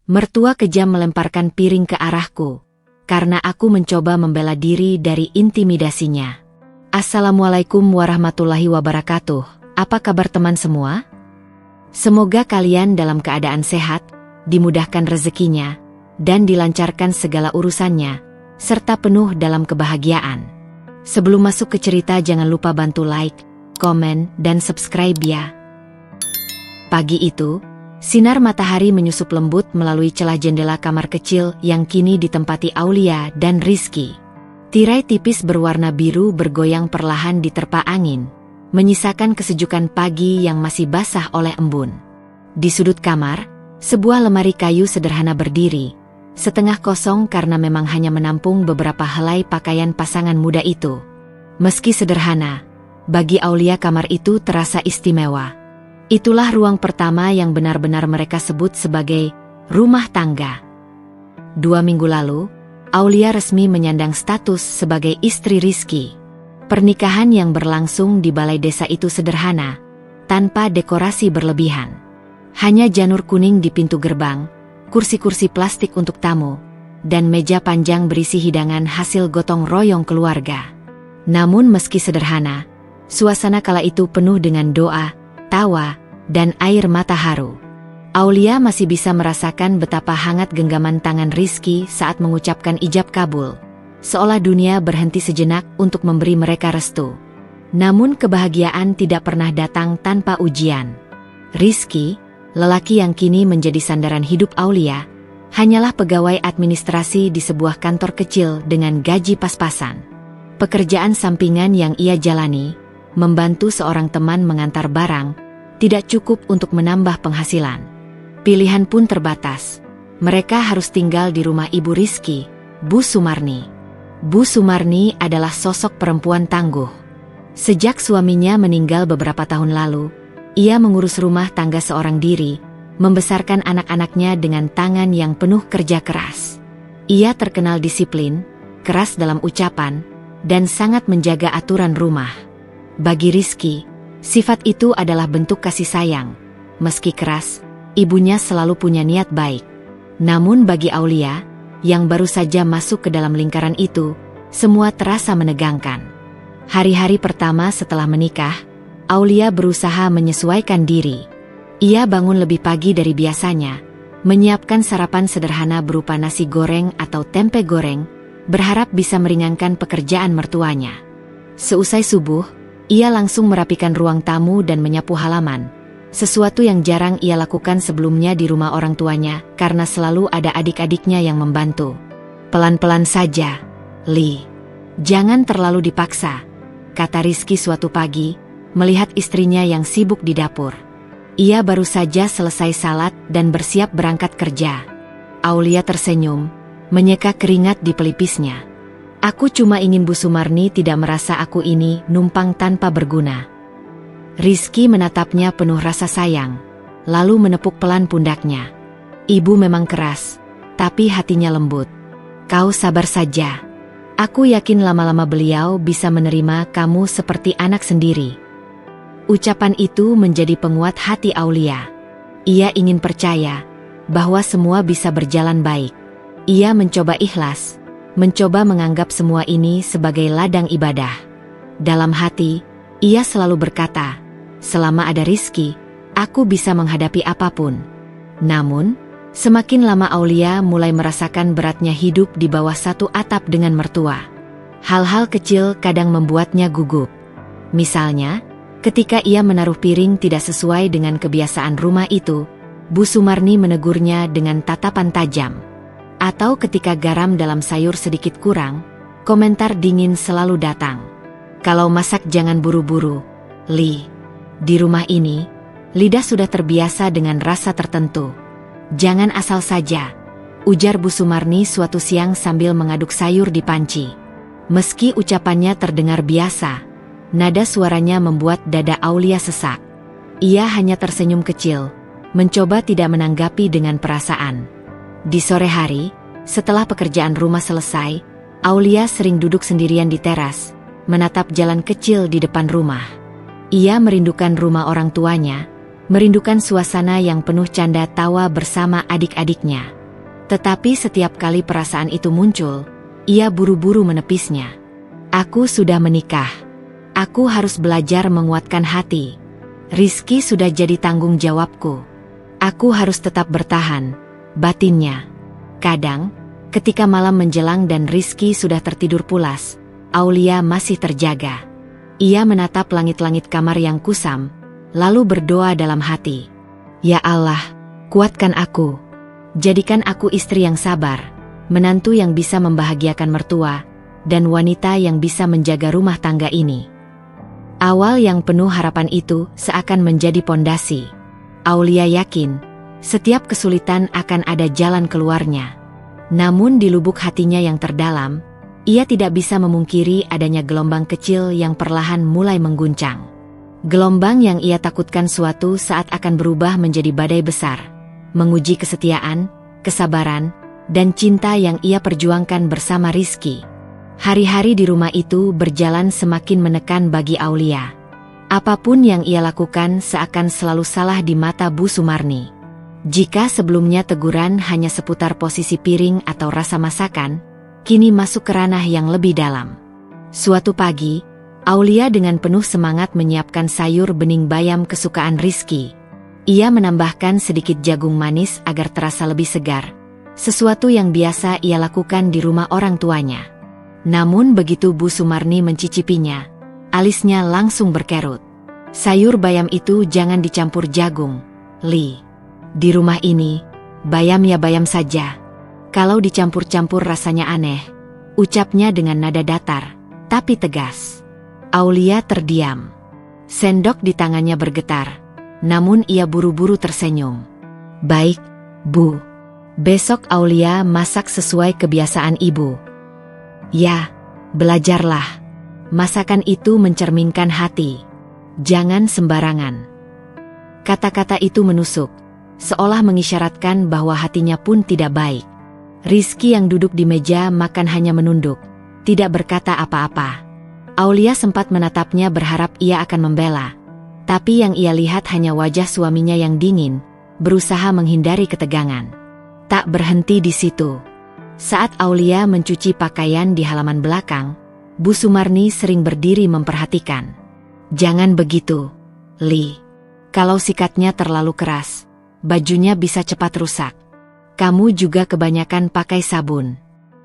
Mertua kejam melemparkan piring ke arahku, karena aku mencoba membela diri dari intimidasinya. Assalamualaikum warahmatullahi wabarakatuh, apa kabar teman semua? Semoga kalian dalam keadaan sehat, dimudahkan rezekinya, dan dilancarkan segala urusannya, serta penuh dalam kebahagiaan. Sebelum masuk ke cerita jangan lupa bantu like, komen, dan subscribe ya. Pagi itu, sinar matahari menyusup lembut melalui celah jendela kamar kecil yang kini ditempati Aulia dan Rizky. Tirai tipis berwarna biru bergoyang perlahan diterpa angin, menyisakan kesejukan pagi yang masih basah oleh embun. Di sudut kamar, sebuah lemari kayu sederhana berdiri, setengah kosong karena memang hanya menampung beberapa helai pakaian pasangan muda itu. Meski sederhana, bagi Aulia kamar itu terasa istimewa. Itulah ruang pertama yang benar-benar mereka sebut sebagai rumah tangga. 2 minggu lalu, Aulia resmi menyandang status sebagai istri Rizky. Pernikahan yang berlangsung di balai desa itu sederhana, tanpa dekorasi berlebihan. Hanya janur kuning di pintu gerbang, kursi-kursi plastik untuk tamu, dan meja panjang berisi hidangan hasil gotong royong keluarga. Namun meski sederhana, suasana kala itu penuh dengan doa, tawa, dan air mata haru. Aulia masih bisa merasakan betapa hangat genggaman tangan Rizky saat mengucapkan ijab kabul, seolah dunia berhenti sejenak untuk memberi mereka restu. Namun kebahagiaan tidak pernah datang tanpa ujian. Rizky, lelaki yang kini menjadi sandaran hidup Aulia, hanyalah pegawai administrasi di sebuah kantor kecil dengan gaji pas-pasan. Pekerjaan sampingan yang ia jalani, membantu seorang teman mengantar barang, tidak cukup untuk menambah penghasilan. Pilihan pun terbatas. Mereka harus tinggal di rumah ibu Rizky, Bu Sumarni. Bu Sumarni adalah sosok perempuan tangguh. Sejak suaminya meninggal beberapa tahun lalu, ia mengurus rumah tangga seorang diri, membesarkan anak-anaknya dengan tangan yang penuh kerja keras. Ia terkenal disiplin, keras dalam ucapan, dan sangat menjaga aturan rumah. Bagi Rizky, sifat itu adalah bentuk kasih sayang. Meski keras, ibunya selalu punya niat baik. Namun bagi Aulia, yang baru saja masuk ke dalam lingkaran itu, semua terasa menegangkan. Hari-hari pertama setelah menikah, Aulia berusaha menyesuaikan diri. Ia bangun lebih pagi dari biasanya, menyiapkan sarapan sederhana berupa nasi goreng atau tempe goreng, berharap bisa meringankan pekerjaan mertuanya. Seusai subuh, ia langsung merapikan ruang tamu dan menyapu halaman, sesuatu yang jarang ia lakukan sebelumnya di rumah orang tuanya karena selalu ada adik-adiknya yang membantu. Pelan-pelan saja, Li. Jangan terlalu dipaksa, kata Rizky suatu pagi, melihat istrinya yang sibuk di dapur. Ia baru saja selesai salat dan bersiap berangkat kerja. Aulia tersenyum, menyeka keringat di pelipisnya. Aku cuma ingin Bu Sumarni tidak merasa aku ini numpang tanpa berguna. Rizky menatapnya penuh rasa sayang, lalu menepuk pelan pundaknya. Ibu memang keras, tapi hatinya lembut. Kau sabar saja. Aku yakin lama-lama beliau bisa menerima kamu seperti anak sendiri. Ucapan itu menjadi penguat hati Aulia. Ia ingin percaya bahwa semua bisa berjalan baik. Ia mencoba ikhlas, mencoba menganggap semua ini sebagai ladang ibadah. Dalam hati, ia selalu berkata, selama ada Rizky, aku bisa menghadapi apapun. Namun, semakin lama Aulia mulai merasakan beratnya hidup di bawah satu atap dengan mertua. Hal-hal kecil kadang membuatnya gugup. Misalnya, ketika ia menaruh piring tidak sesuai dengan kebiasaan rumah itu, Bu Sumarni menegurnya dengan tatapan tajam. Atau ketika garam dalam sayur sedikit kurang, komentar dingin selalu datang. Kalau masak jangan buru-buru, Li. Di rumah ini, lidah sudah terbiasa dengan rasa tertentu. Jangan asal saja, ujar Bu Sumarni suatu siang sambil mengaduk sayur di panci. Meski ucapannya terdengar biasa, nada suaranya membuat dada Aulia sesak. Ia hanya tersenyum kecil, mencoba tidak menanggapi dengan perasaan. Di sore hari, setelah pekerjaan rumah selesai, Aulia sering duduk sendirian di teras, menatap jalan kecil di depan rumah. Ia merindukan rumah orang tuanya, merindukan suasana yang penuh canda tawa bersama adik-adiknya. Tetapi setiap kali perasaan itu muncul, ia buru-buru menepisnya. Aku sudah menikah. Aku harus belajar menguatkan hati. Rizky sudah jadi tanggung jawabku. Aku harus tetap bertahan, batinnya. Kadang, ketika malam menjelang dan Rizky sudah tertidur pulas, Aulia masih terjaga. Ia menatap langit-langit kamar yang kusam, lalu berdoa dalam hati. Ya Allah, kuatkan aku. Jadikan aku istri yang sabar, menantu yang bisa membahagiakan mertua, dan wanita yang bisa menjaga rumah tangga ini. Awal yang penuh harapan itu seakan menjadi pondasi. Aulia yakin, setiap kesulitan akan ada jalan keluarnya. Namun di lubuk hatinya yang terdalam, ia tidak bisa memungkiri adanya gelombang kecil yang perlahan mulai mengguncang. Gelombang yang ia takutkan suatu saat akan berubah menjadi badai besar, menguji kesetiaan, kesabaran, dan cinta yang ia perjuangkan bersama Rizky. Hari-hari di rumah itu berjalan semakin menekan bagi Aulia. Apapun yang ia lakukan seakan selalu salah di mata Bu Sumarni. Jika sebelumnya teguran hanya seputar posisi piring atau rasa masakan, kini masuk ke ranah yang lebih dalam. Suatu pagi, Aulia dengan penuh semangat menyiapkan sayur bening bayam kesukaan Rizky. Ia menambahkan sedikit jagung manis agar terasa lebih segar, sesuatu yang biasa ia lakukan di rumah orang tuanya. Namun begitu Bu Sumarni mencicipinya, alisnya langsung berkerut. Sayur bayam itu jangan dicampur jagung, Li. Di rumah ini, bayam ya bayam saja. Kalau dicampur-campur rasanya aneh, ucapnya dengan nada datar, tapi tegas. Aulia terdiam. Sendok di tangannya bergetar. Namun ia buru-buru tersenyum. Baik, Bu. Besok Aulia masak sesuai kebiasaan ibu. Ya, belajarlah. Masakan itu mencerminkan hati. Jangan sembarangan. Kata-kata itu menusuk, seolah mengisyaratkan bahwa hatinya pun tidak baik. Rizky yang duduk di meja makan hanya menunduk, tidak berkata apa-apa. Aulia sempat menatapnya berharap ia akan membela. Tapi yang ia lihat hanya wajah suaminya yang dingin, berusaha menghindari ketegangan. Tak berhenti di situ. Saat Aulia mencuci pakaian di halaman belakang, Bu Sumarni sering berdiri memperhatikan. Jangan begitu, Li. Kalau sikatnya terlalu keras, bajunya bisa cepat rusak. Kamu juga kebanyakan pakai sabun.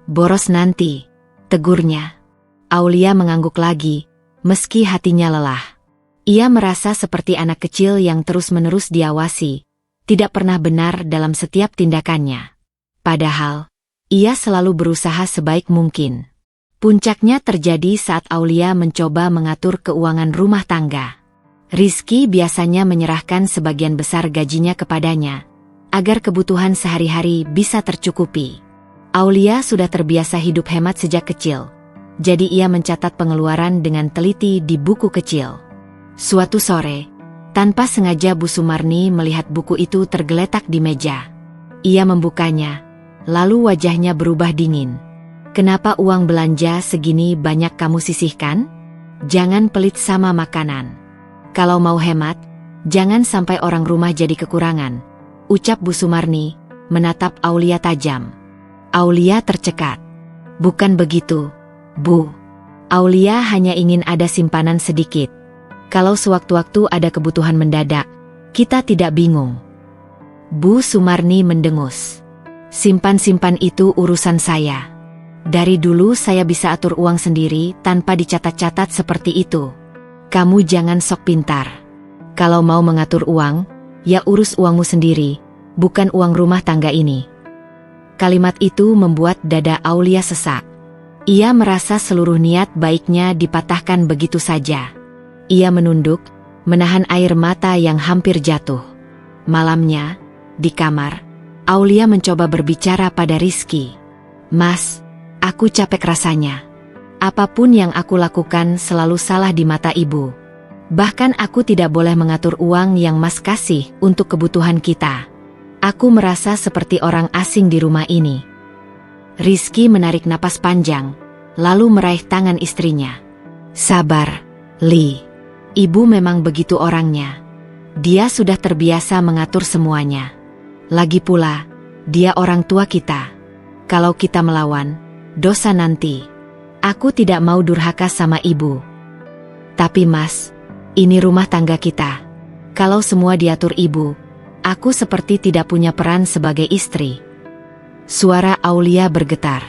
Boros nanti, tegurnya. Aulia mengangguk lagi, meski hatinya lelah. Ia merasa seperti anak kecil yang terus-menerus diawasi, tidak pernah benar dalam setiap tindakannya. Padahal, ia selalu berusaha sebaik mungkin. Puncaknya terjadi saat Aulia mencoba mengatur keuangan rumah tangga. Rizky biasanya menyerahkan sebagian besar gajinya kepadanya, agar kebutuhan sehari-hari bisa tercukupi. Aulia sudah terbiasa hidup hemat sejak kecil, jadi ia mencatat pengeluaran dengan teliti di buku kecil. Suatu sore, tanpa sengaja Bu Sumarni melihat buku itu tergeletak di meja. Ia membukanya, lalu wajahnya berubah dingin. Kenapa uang belanja segini banyak kamu sisihkan? Jangan pelit sama makanan. Kalau mau hemat, jangan sampai orang rumah jadi kekurangan, ucap Bu Sumarni, menatap Aulia tajam. Aulia tercekat. Bukan begitu, Bu. Aulia hanya ingin ada simpanan sedikit. Kalau sewaktu-waktu ada kebutuhan mendadak, kita tidak bingung. Bu Sumarni mendengus. Simpan-simpan itu urusan saya. Dari dulu saya bisa atur uang sendiri tanpa dicatat-catat seperti itu. Kamu jangan sok pintar. Kalau mau mengatur uang, ya urus uangmu sendiri, bukan uang rumah tangga ini. Kalimat itu membuat dada Aulia sesak. Ia merasa seluruh niat baiknya dipatahkan begitu saja. Ia menunduk, menahan air mata yang hampir jatuh. Malamnya, di kamar, Aulia mencoba berbicara pada Rizky. Mas, aku capek rasanya. Apapun yang aku lakukan selalu salah di mata ibu. Bahkan aku tidak boleh mengatur uang yang Mas kasih untuk kebutuhan kita. Aku merasa seperti orang asing di rumah ini. Rizky menarik napas panjang, lalu meraih tangan istrinya. Sabar, Li. Ibu memang begitu orangnya. Dia sudah terbiasa mengatur semuanya. Lagi pula, Dia orang tua kita. Kalau kita melawan, dosa nanti. Aku tidak mau durhaka sama ibu. Tapi Mas, ini rumah tangga kita. Kalau semua diatur ibu, aku seperti tidak punya peran sebagai istri. Suara Aulia bergetar.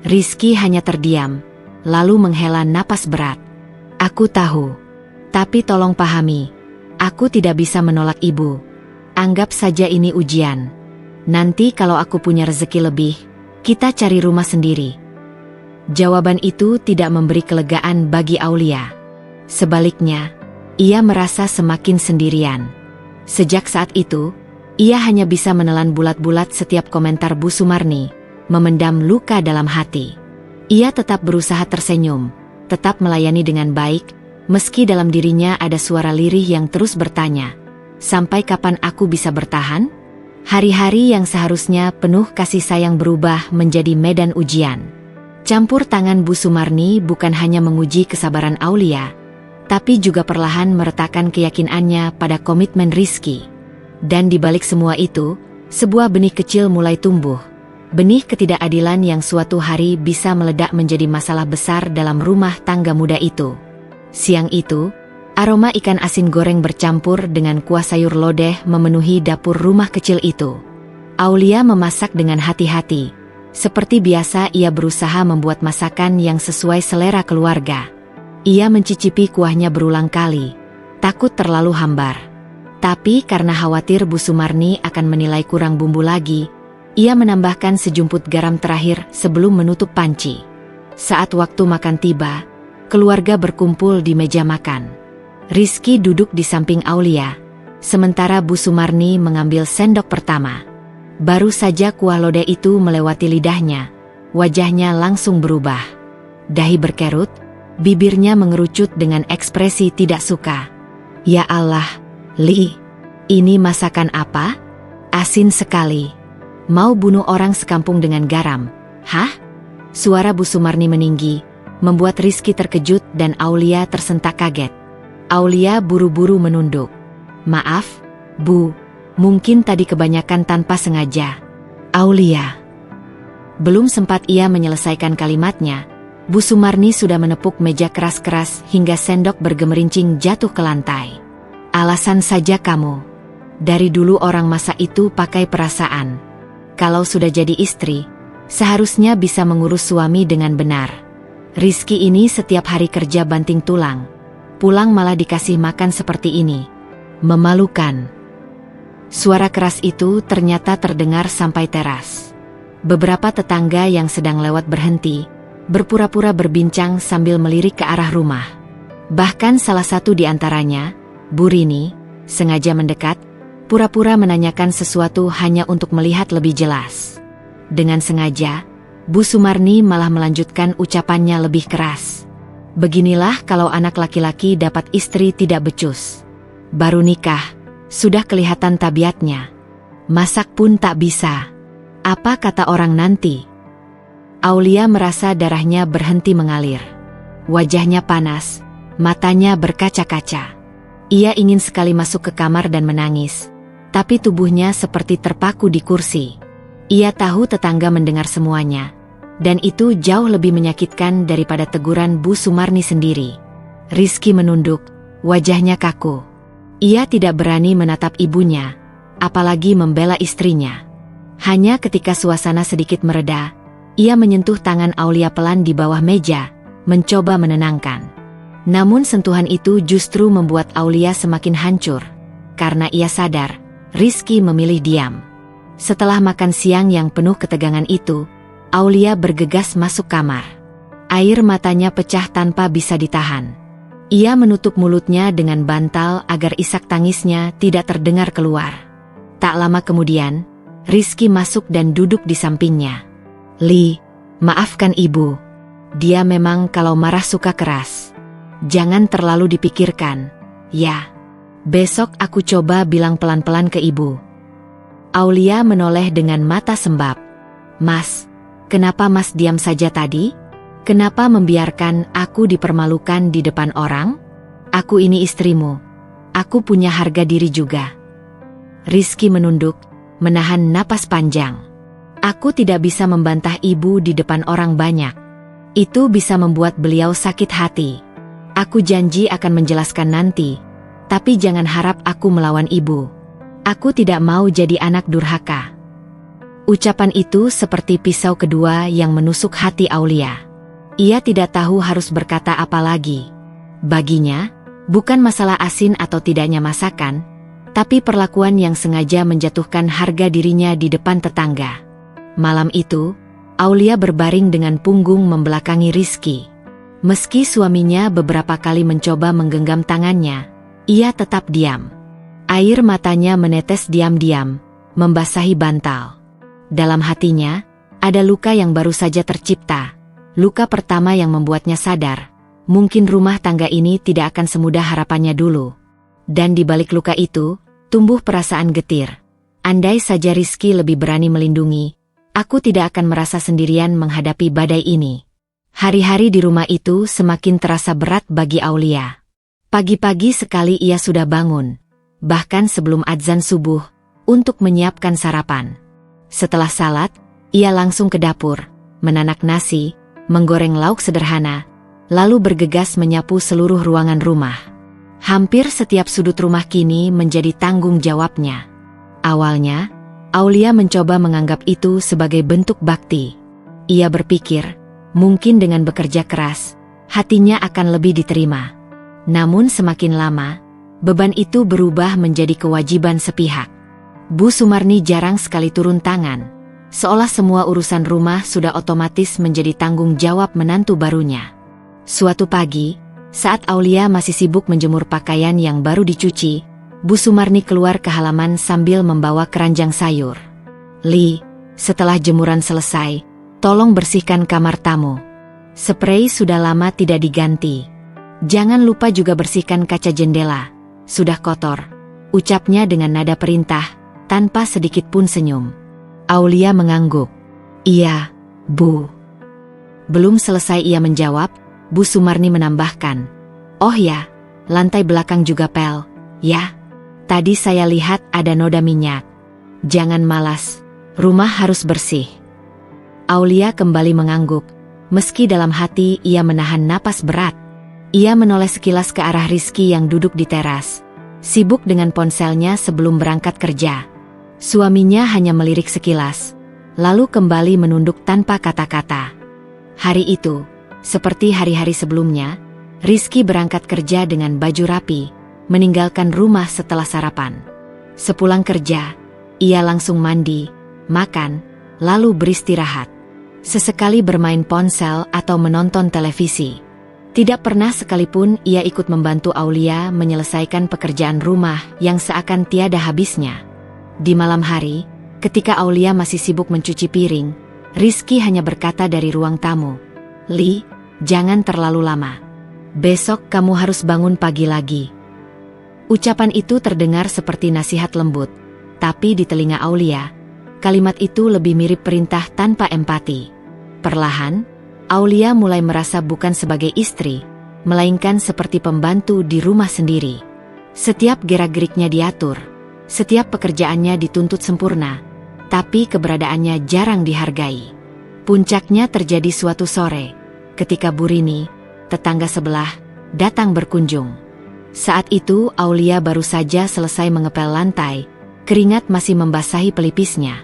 Rizky hanya terdiam, lalu menghela napas berat. Aku tahu, tapi tolong pahami, aku tidak bisa menolak ibu. Anggap saja ini ujian. Nanti kalau aku punya rezeki lebih, kita cari rumah sendiri. Jawaban itu tidak memberi kelegaan bagi Aulia. Sebaliknya, ia merasa semakin sendirian. Sejak saat itu, ia hanya bisa menelan bulat-bulat setiap komentar Bu Sumarni, memendam luka dalam hati. Ia tetap berusaha tersenyum, tetap melayani dengan baik, meski dalam dirinya ada suara lirih yang terus bertanya, "Sampai kapan aku bisa bertahan?" Hari-hari yang seharusnya penuh kasih sayang berubah menjadi medan ujian. Campur tangan Bu Sumarni bukan hanya menguji kesabaran Aulia, tapi juga perlahan meretakkan keyakinannya pada komitmen Rizky. Dan di balik semua itu, sebuah benih kecil mulai tumbuh. Benih ketidakadilan yang suatu hari bisa meledak menjadi masalah besar dalam rumah tangga muda itu. Siang itu, aroma ikan asin goreng bercampur dengan kuah sayur lodeh memenuhi dapur rumah kecil itu. Aulia memasak dengan hati-hati. Seperti biasa ia berusaha membuat masakan yang sesuai selera keluarga. Ia mencicipi kuahnya berulang kali, takut terlalu hambar. Tapi karena khawatir Bu Sumarni akan menilai kurang bumbu lagi, ia menambahkan sejumput garam terakhir sebelum menutup panci. Saat waktu makan tiba, keluarga berkumpul di meja makan. Rizky duduk di samping Aulia, sementara Bu Sumarni mengambil sendok pertama. Baru saja kuah lodeh itu melewati lidahnya, wajahnya langsung berubah. Dahi berkerut, bibirnya mengerucut dengan ekspresi tidak suka. "Ya Allah, Li, ini masakan apa? Asin sekali. Mau bunuh orang sekampung dengan garam, hah?" Suara Bu Sumarni meninggi, membuat Rizky terkejut dan Aulia tersentak kaget. Aulia buru-buru menunduk. "Maaf, Bu, mungkin tadi kebanyakan tanpa sengaja." "Aulia." Belum sempat ia menyelesaikan kalimatnya, Bu Sumarni sudah menepuk meja keras-keras hingga sendok bergemerincing jatuh ke lantai. "Alasan saja kamu. Dari dulu orang masa itu pakai perasaan. Kalau sudah jadi istri, seharusnya bisa mengurus suami dengan benar. Rizky ini setiap hari kerja banting tulang. Pulang malah dikasih makan seperti ini. Memalukan." Suara keras itu ternyata terdengar sampai teras. Beberapa tetangga yang sedang lewat berhenti, berpura-pura berbincang sambil melirik ke arah rumah. Bahkan salah satu di antaranya, Bu Rini, sengaja mendekat, pura-pura menanyakan sesuatu hanya untuk melihat lebih jelas. Dengan sengaja, Bu Sumarni malah melanjutkan ucapannya lebih keras. "Beginilah kalau anak laki-laki dapat istri tidak becus. Baru nikah, sudah kelihatan tabiatnya. Masak pun tak bisa. Apa kata orang nanti?" Aulia merasa darahnya berhenti mengalir. Wajahnya panas, matanya berkaca-kaca. Ia ingin sekali masuk ke kamar dan menangis, tapi tubuhnya seperti terpaku di kursi. Ia tahu tetangga mendengar semuanya, dan itu jauh lebih menyakitkan daripada teguran Bu Sumarni sendiri. Rizky menunduk, wajahnya kaku. Ia tidak berani menatap ibunya, apalagi membela istrinya. Hanya ketika suasana sedikit mereda, ia menyentuh tangan Aulia pelan di bawah meja, mencoba menenangkan. Namun sentuhan itu justru membuat Aulia semakin hancur, karena ia sadar, Rizky memilih diam. Setelah makan siang yang penuh ketegangan itu, Aulia bergegas masuk kamar. Air matanya pecah tanpa bisa ditahan. Ia menutup mulutnya dengan bantal agar isak tangisnya tidak terdengar keluar. Tak lama kemudian, Rizky masuk dan duduk di sampingnya. "Li, maafkan ibu. Dia memang kalau marah suka keras. Jangan terlalu dipikirkan, ya. Besok aku coba bilang pelan-pelan ke ibu." Aulia menoleh dengan mata sembab. "Mas, kenapa Mas diam saja tadi? Kenapa membiarkan aku dipermalukan di depan orang? Aku ini istrimu. Aku punya harga diri juga." Rizky menunduk, menahan napas panjang. Aku tidak bisa membantah ibu di depan orang banyak. Itu bisa membuat beliau sakit hati. Aku janji akan menjelaskan nanti, tapi jangan harap aku melawan ibu. Aku tidak mau jadi anak durhaka. Ucapan itu seperti pisau kedua yang menusuk hati Aulia. Ia tidak tahu harus berkata apa lagi. Baginya, bukan masalah asin atau tidaknya masakan, tapi perlakuan yang sengaja menjatuhkan harga dirinya di depan tetangga. Malam itu, Aulia berbaring dengan punggung membelakangi Rizky. Meski suaminya beberapa kali mencoba menggenggam tangannya, ia tetap diam. Air matanya menetes diam-diam, membasahi bantal. Dalam hatinya, ada luka yang baru saja tercipta. Luka pertama yang membuatnya sadar, mungkin rumah tangga ini tidak akan semudah harapannya dulu. Dan di balik luka itu, tumbuh perasaan getir. Andai saja Rizky lebih berani melindungi, aku tidak akan merasa sendirian menghadapi badai ini. Hari-hari di rumah itu semakin terasa berat bagi Aulia. Pagi-pagi sekali ia sudah bangun, bahkan sebelum adzan subuh, untuk menyiapkan sarapan. Setelah salat, ia langsung ke dapur, menanak nasi, menggoreng lauk sederhana, lalu bergegas menyapu seluruh ruangan rumah. Hampir setiap sudut rumah kini menjadi tanggung jawabnya. Awalnya, Aulia mencoba menganggap itu sebagai bentuk bakti. Ia berpikir, mungkin dengan bekerja keras, hatinya akan lebih diterima. Namun semakin lama, beban itu berubah menjadi kewajiban sepihak. Bu Sumarni jarang sekali turun tangan, seolah semua urusan rumah sudah otomatis menjadi tanggung jawab menantu barunya. Suatu pagi, saat Aulia masih sibuk menjemur pakaian yang baru dicuci, Bu Sumarni keluar ke halaman sambil membawa keranjang sayur. "Li, setelah jemuran selesai, tolong bersihkan kamar tamu. Sprei sudah lama tidak diganti. Jangan lupa juga bersihkan kaca jendela, sudah kotor," ucapnya dengan nada perintah, tanpa sedikit pun senyum. Aulia mengangguk. "Iya, Bu." Belum selesai ia menjawab, Bu Sumarni menambahkan, "Oh ya, lantai belakang juga pel, ya. Tadi saya lihat ada noda minyak. Jangan malas, rumah harus bersih." Aulia kembali mengangguk, meski dalam hati ia menahan napas berat. Ia menoleh sekilas ke arah Rizky yang duduk di teras, sibuk dengan ponselnya sebelum berangkat kerja. Suaminya hanya melirik sekilas, lalu kembali menunduk tanpa kata-kata. Hari itu, seperti hari-hari sebelumnya, Rizky berangkat kerja dengan baju rapi, meninggalkan rumah setelah sarapan. Sepulang kerja, ia langsung mandi, makan, lalu beristirahat. Sesekali bermain ponsel atau menonton televisi. Tidak pernah sekalipun ia ikut membantu Aulia menyelesaikan pekerjaan rumah yang seakan tiada habisnya. Di malam hari, ketika Aulia masih sibuk mencuci piring, Rizky hanya berkata dari ruang tamu, "Li, jangan terlalu lama. Besok kamu harus bangun pagi lagi." Ucapan itu terdengar seperti nasihat lembut, tapi di telinga Aulia, kalimat itu lebih mirip perintah tanpa empati. Perlahan, Aulia mulai merasa bukan sebagai istri, melainkan seperti pembantu di rumah sendiri. Setiap gerak-geriknya diatur, setiap pekerjaannya dituntut sempurna, tapi keberadaannya jarang dihargai. Puncaknya terjadi suatu sore, ketika Bu Rini, tetangga sebelah, datang berkunjung. Saat itu Aulia baru saja selesai mengepel lantai, keringat masih membasahi pelipisnya.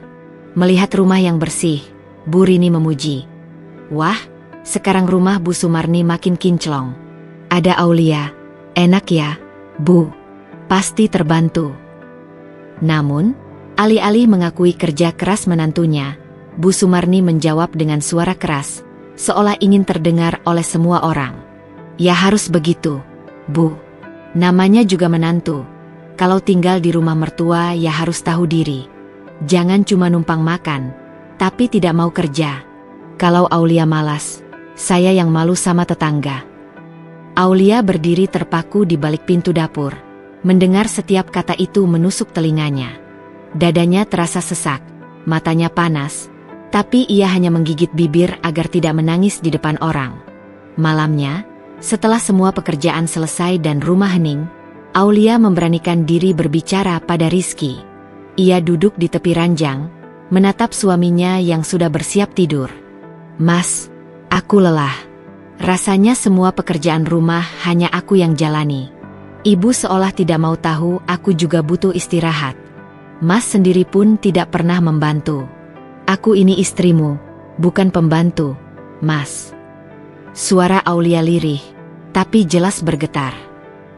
Melihat rumah yang bersih, Bu Rini memuji, "Wah, sekarang rumah Bu Sumarni makin kinclong. Ada Aulia, enak ya, Bu. Pasti terbantu." Namun, alih-alih mengakui kerja keras menantunya, Bu Sumarni menjawab dengan suara keras, seolah ingin terdengar oleh semua orang. "Ya harus begitu, Bu. Namanya juga menantu. Kalau tinggal di rumah mertua ya harus tahu diri. Jangan cuma numpang makan, tapi tidak mau kerja. Kalau Aulia malas, saya yang malu sama tetangga." Aulia berdiri terpaku di balik pintu dapur. Mendengar setiap kata itu menusuk telinganya. Dadanya terasa sesak, matanya panas, tapi ia hanya menggigit bibir agar tidak menangis di depan orang. Malamnya, setelah semua pekerjaan selesai dan rumah hening, Aulia memberanikan diri berbicara pada Rizky. Ia duduk di tepi ranjang, menatap suaminya yang sudah bersiap tidur. "Mas, aku lelah. Rasanya semua pekerjaan rumah hanya aku yang jalani. Ibu seolah tidak mau tahu aku juga butuh istirahat. Mas sendiri pun tidak pernah membantu. Aku ini istrimu, bukan pembantu, Mas." Suara Aulia lirih, tapi jelas bergetar.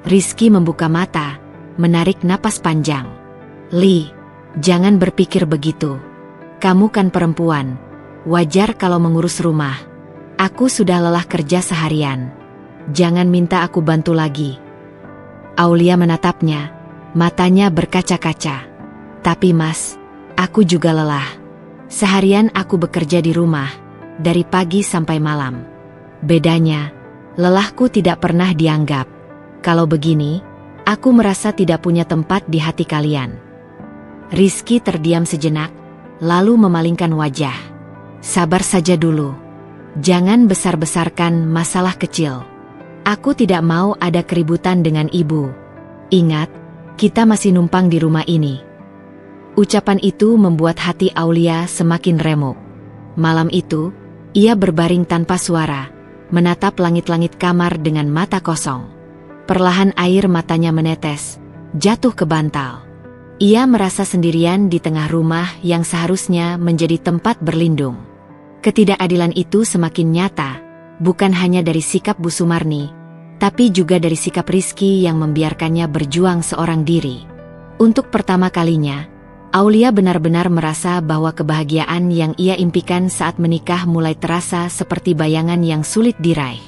Rizky membuka mata, menarik napas panjang. "Li, jangan berpikir begitu. Kamu kan perempuan, wajar kalau mengurus rumah. Aku sudah lelah kerja seharian. Jangan minta aku bantu lagi." Aulia menatapnya, matanya berkaca-kaca. "Tapi Mas, aku juga lelah. Seharian aku bekerja di rumah, dari pagi sampai malam. Bedanya, lelahku tidak pernah dianggap. Kalau begini, aku merasa tidak punya tempat di hati kalian." Rizky terdiam sejenak, lalu memalingkan wajah. "Sabar saja dulu. Jangan besar-besarkan masalah kecil. Aku tidak mau ada keributan dengan ibu. Ingat, kita masih numpang di rumah ini." Ucapan itu membuat hati Aulia semakin remuk. Malam itu, ia berbaring tanpa suara, menatap langit-langit kamar dengan mata kosong. Perlahan air matanya menetes, jatuh ke bantal. Ia merasa sendirian di tengah rumah yang seharusnya menjadi tempat berlindung. Ketidakadilan itu semakin nyata, bukan hanya dari sikap Bu Sumarni, tapi juga dari sikap Rizky yang membiarkannya berjuang seorang diri. Untuk pertama kalinya, Aulia benar-benar merasa bahwa kebahagiaan yang ia impikan saat menikah mulai terasa seperti bayangan yang sulit diraih.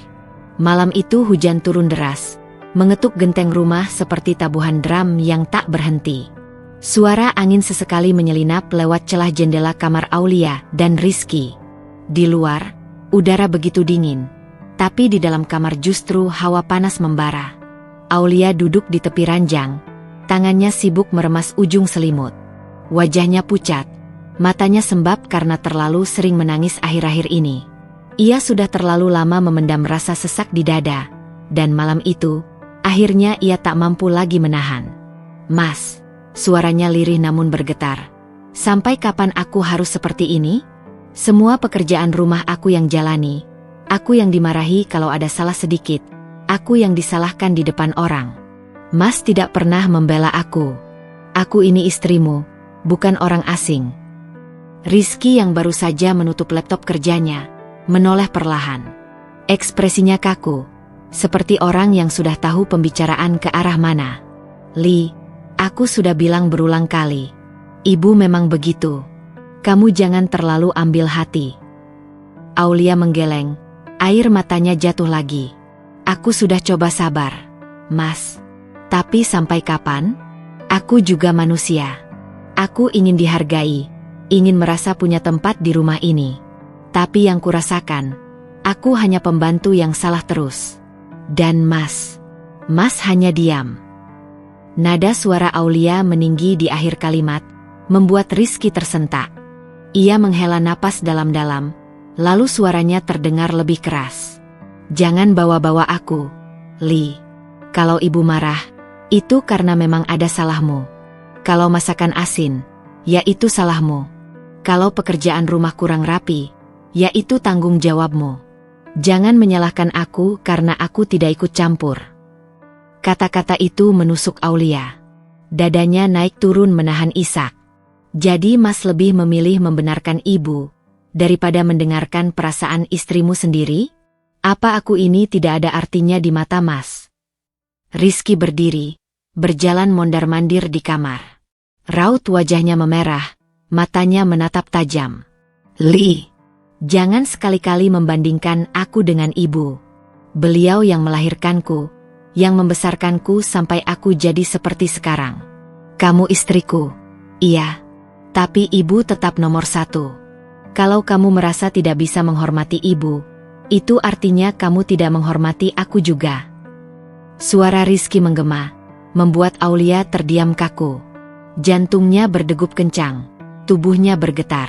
Malam itu hujan turun deras, mengetuk genteng rumah seperti tabuhan drum yang tak berhenti. Suara angin sesekali menyelinap lewat celah jendela kamar Aulia dan Rizky. Di luar, udara begitu dingin, tapi di dalam kamar justru hawa panas membara. Aulia duduk di tepi ranjang, tangannya sibuk meremas ujung selimut. Wajahnya pucat, matanya sembab karena terlalu sering menangis akhir-akhir ini. Ia sudah terlalu lama memendam rasa sesak di dada, dan malam itu, akhirnya ia tak mampu lagi menahan. "Mas," suaranya lirih namun bergetar. "Sampai kapan aku harus seperti ini? Semua pekerjaan rumah aku yang jalani. Aku yang dimarahi kalau ada salah sedikit. Aku yang disalahkan di depan orang. Mas tidak pernah membela aku. Aku ini istrimu, bukan orang asing." Rizky yang baru saja menutup laptop kerjanya, menoleh perlahan. Ekspresinya kaku, seperti orang yang sudah tahu pembicaraan ke arah mana. "Li, aku sudah bilang berulang kali. Ibu memang begitu. Kamu jangan terlalu ambil hati." Aulia menggeleng, air matanya jatuh lagi. "Aku sudah coba sabar, Mas. Tapi sampai kapan? Aku juga manusia. Aku ingin dihargai, ingin merasa punya tempat di rumah ini. Tapi yang kurasakan, aku hanya pembantu yang salah terus. Dan Mas hanya diam." Nada suara Aulia meninggi di akhir kalimat, membuat Rizky tersentak. Ia menghela napas dalam-dalam, lalu suaranya terdengar lebih keras. "Jangan bawa-bawa aku, Li. Kalau ibu marah, itu karena memang ada salahmu. Kalau masakan asin, ya itu salahmu. Kalau pekerjaan rumah kurang rapi, ya itu tanggung jawabmu. Jangan menyalahkan aku karena aku tidak ikut campur." Kata-kata itu menusuk Aulia. Dadanya naik turun menahan isak. "Jadi Mas lebih memilih membenarkan ibu, daripada mendengarkan perasaan istrimu sendiri? Apa aku ini tidak ada artinya di mata Mas?" Rizky berdiri, berjalan mondar-mandir di kamar. Raut wajahnya memerah, matanya menatap tajam. "Li, jangan sekali-kali membandingkan aku dengan ibu. Beliau yang melahirkanku, yang membesarkanku sampai aku jadi seperti sekarang. Kamu istriku, iya. Tapi ibu tetap nomor satu. Kalau kamu merasa tidak bisa menghormati ibu, itu artinya kamu tidak menghormati aku juga." Suara Rizky menggema, membuat Aulia terdiam kaku. Jantungnya berdegup kencang, tubuhnya bergetar.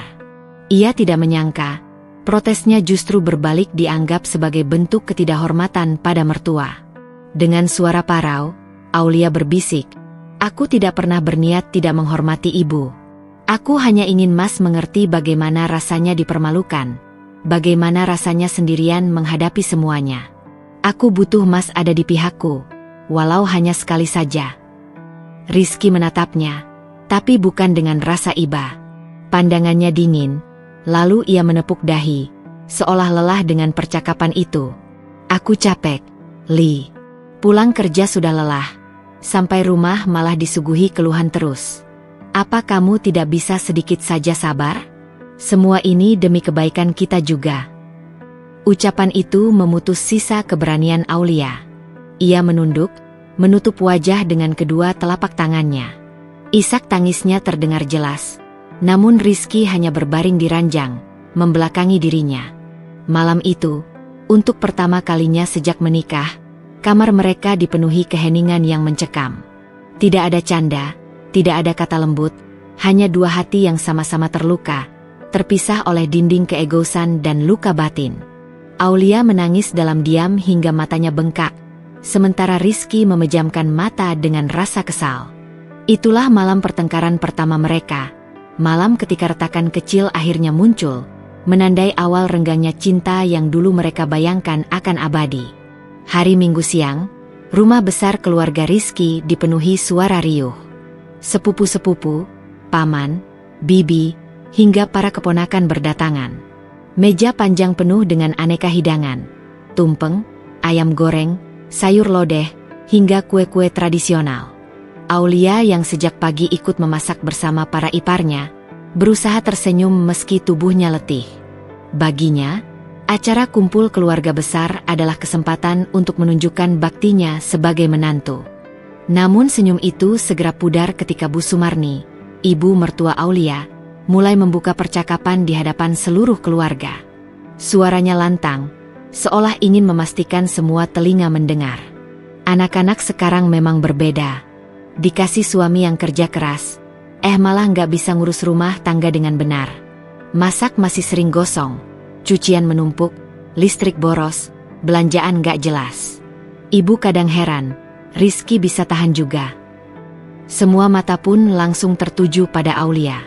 Ia tidak menyangka, protesnya justru berbalik dianggap sebagai bentuk ketidakhormatan pada mertua. Dengan suara parau, Aulia berbisik, Aku tidak pernah berniat tidak menghormati ibu. Aku hanya ingin Mas mengerti bagaimana rasanya dipermalukan, bagaimana rasanya sendirian menghadapi semuanya. Aku butuh Mas ada di pihakku, walau hanya sekali saja. Rizky menatapnya, tapi bukan dengan rasa iba. Pandangannya dingin, lalu ia menepuk dahi, seolah lelah dengan percakapan itu. Aku capek, Lee. Pulang kerja sudah lelah. Sampai rumah malah disuguhi keluhan terus. Apa kamu tidak bisa sedikit saja sabar? Semua ini demi kebaikan kita juga. Ucapan itu memutus sisa keberanian Aulia. Ia menunduk, menutup wajah dengan kedua telapak tangannya. Isak tangisnya terdengar jelas. Namun Rizky hanya berbaring di ranjang, membelakangi dirinya. Malam itu, untuk pertama kalinya sejak menikah, kamar mereka dipenuhi keheningan yang mencekam. Tidak ada canda, tidak ada kata lembut, hanya dua hati yang sama-sama terluka, terpisah oleh dinding keegoisan dan luka batin. Aulia menangis dalam diam hingga matanya bengkak, sementara Rizky memejamkan mata dengan rasa kesal. Itulah malam pertengkaran pertama mereka, malam ketika retakan kecil akhirnya muncul, menandai awal renggangnya cinta yang dulu mereka bayangkan akan abadi. Hari Minggu siang, rumah besar keluarga Rizky dipenuhi suara riuh. Sepupu-sepupu, paman, bibi, hingga para keponakan berdatangan. Meja panjang penuh dengan aneka hidangan, tumpeng, ayam goreng, sayur lodeh, hingga kue-kue tradisional. Aulia yang sejak pagi ikut memasak bersama para iparnya, berusaha tersenyum meski tubuhnya letih. Baginya, acara kumpul keluarga besar adalah kesempatan untuk menunjukkan baktinya sebagai menantu. Namun senyum itu segera pudar ketika Bu Sumarni, ibu mertua Aulia, mulai membuka percakapan di hadapan seluruh keluarga. Suaranya lantang, seolah ingin memastikan semua telinga mendengar. Anak-anak sekarang memang berbeda. Dikasih suami yang kerja keras, malah nggak bisa ngurus rumah tangga dengan benar. Masak masih sering gosong, cucian menumpuk, listrik boros, belanjaan gak jelas. Ibu kadang heran, Rizky bisa tahan juga. Semua mata pun langsung tertuju pada Aulia.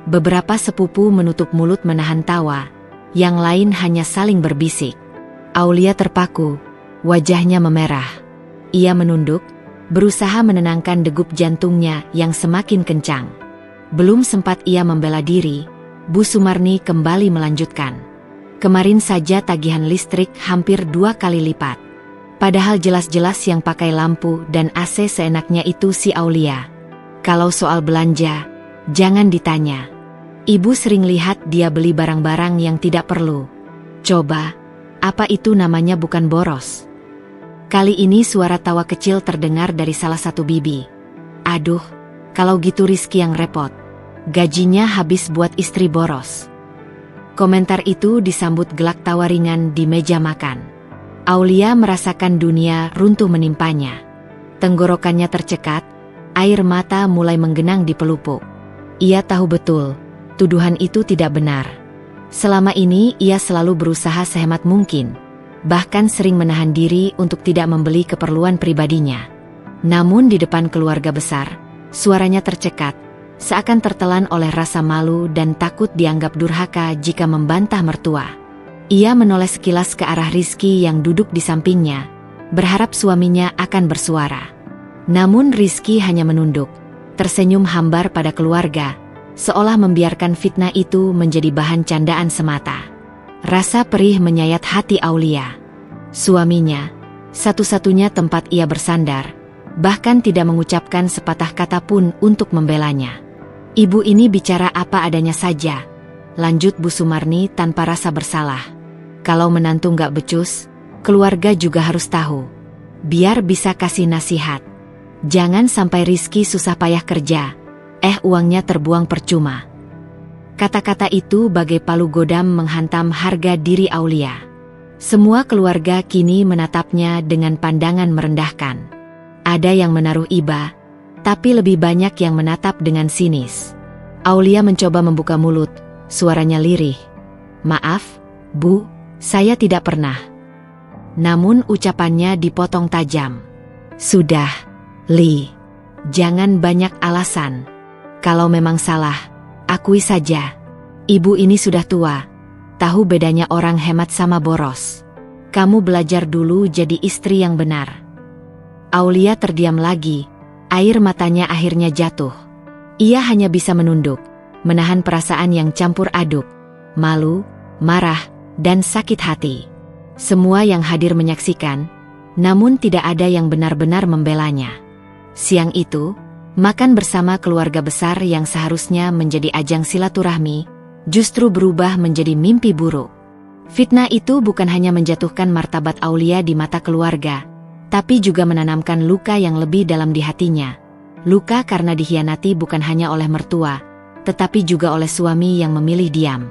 Beberapa sepupu menutup mulut menahan tawa, yang lain hanya saling berbisik. Aulia terpaku, wajahnya memerah. Ia menunduk, berusaha menenangkan degup jantungnya yang semakin kencang. Belum sempat ia membela diri, Bu Sumarni kembali melanjutkan. Kemarin saja tagihan listrik hampir 2 kali lipat. Padahal jelas-jelas yang pakai lampu dan AC seenaknya itu si Aulia. Kalau soal belanja, jangan ditanya. Ibu sering lihat dia beli barang-barang yang tidak perlu. Coba, apa itu namanya bukan boros? Kali ini suara tawa kecil terdengar dari salah satu bibi. Aduh, kalau gitu Rizky yang repot. Gajinya habis buat istri boros. Komentar itu disambut gelak tawa ringan di meja makan. Aulia merasakan dunia runtuh menimpanya. Tenggorokannya tercekat, air mata mulai menggenang di pelupuk. Ia tahu betul, tuduhan itu tidak benar. Selama ini ia selalu berusaha sehemat mungkin, bahkan sering menahan diri untuk tidak membeli keperluan pribadinya. Namun di depan keluarga besar, suaranya tercekat, seakan tertelan oleh rasa malu dan takut dianggap durhaka jika membantah mertua. Ia menoleh sekilas ke arah Rizky yang duduk di sampingnya, berharap suaminya akan bersuara. Namun Rizky hanya menunduk, tersenyum hambar pada keluarga, seolah membiarkan fitnah itu menjadi bahan candaan semata. Rasa perih menyayat hati Aulia. Suaminya, satu-satunya tempat ia bersandar, bahkan tidak mengucapkan sepatah kata pun untuk membelanya. Ibu ini bicara apa adanya saja, lanjut Bu Sumarni tanpa rasa bersalah. Kalau menantu nggak becus, keluarga juga harus tahu. Biar bisa kasih nasihat. Jangan sampai Rizky susah payah kerja, uangnya terbuang percuma. Kata-kata itu bagai palu godam menghantam harga diri Aulia. Semua keluarga kini menatapnya dengan pandangan merendahkan. Ada yang menaruh iba, tapi lebih banyak yang menatap dengan sinis. Aulia mencoba membuka mulut, suaranya lirih. Maaf, Bu, saya tidak pernah. Namun ucapannya dipotong tajam. Sudah, Li. Jangan banyak alasan. Kalau memang salah, akui saja. Ibu ini sudah tua. Tahu bedanya orang hemat sama boros. Kamu belajar dulu jadi istri yang benar. Aulia terdiam lagi. Air matanya akhirnya jatuh. Ia hanya bisa menunduk, menahan perasaan yang campur aduk. Malu, marah, dan sakit hati. Semua yang hadir menyaksikan, namun tidak ada yang benar-benar membelanya. Siang itu, makan bersama keluarga besar yang seharusnya menjadi ajang silaturahmi, justru berubah menjadi mimpi buruk. Fitnah itu bukan hanya menjatuhkan martabat Aulia di mata keluarga, tapi juga menanamkan luka yang lebih dalam di hatinya. Luka karena dikhianati bukan hanya oleh mertua, tetapi juga oleh suami yang memilih diam.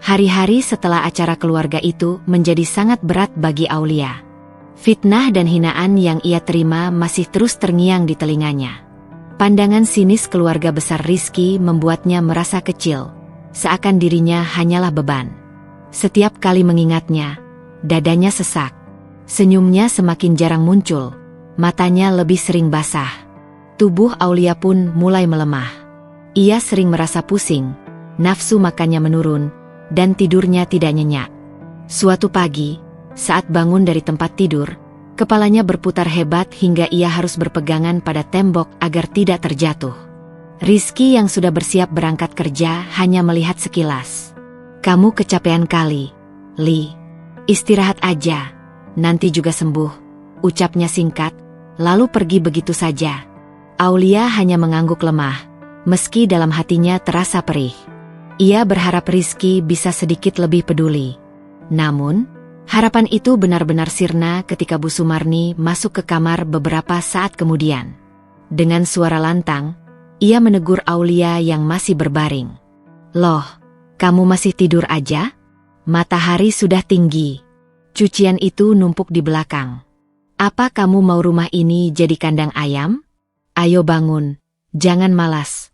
Hari-hari setelah acara keluarga itu menjadi sangat berat bagi Aulia. Fitnah dan hinaan yang ia terima masih terus terngiang di telinganya. Pandangan sinis keluarga besar Rizky membuatnya merasa kecil, seakan dirinya hanyalah beban. Setiap kali mengingatnya, dadanya sesak. Senyumnya semakin jarang muncul, matanya lebih sering basah. Tubuh Aulia pun mulai melemah. Ia sering merasa pusing, nafsu makannya menurun, dan tidurnya tidak nyenyak. Suatu pagi, saat bangun dari tempat tidur, kepalanya berputar hebat hingga ia harus berpegangan pada tembok agar tidak terjatuh. Rizky yang sudah bersiap berangkat kerja hanya melihat sekilas. "Kamu kecapean kali, Li. Istirahat aja. Nanti juga sembuh," ucapnya singkat, lalu pergi begitu saja. Aulia hanya mengangguk lemah, meski dalam hatinya terasa perih. Ia berharap Rizky bisa sedikit lebih peduli. Namun, harapan itu benar-benar sirna ketika Bu Sumarni masuk ke kamar beberapa saat kemudian. Dengan suara lantang, ia menegur Aulia yang masih berbaring. "Loh, kamu masih tidur aja? Matahari sudah tinggi. Cucian itu numpuk di belakang. Apa kamu mau rumah ini jadi kandang ayam? Ayo bangun, jangan malas."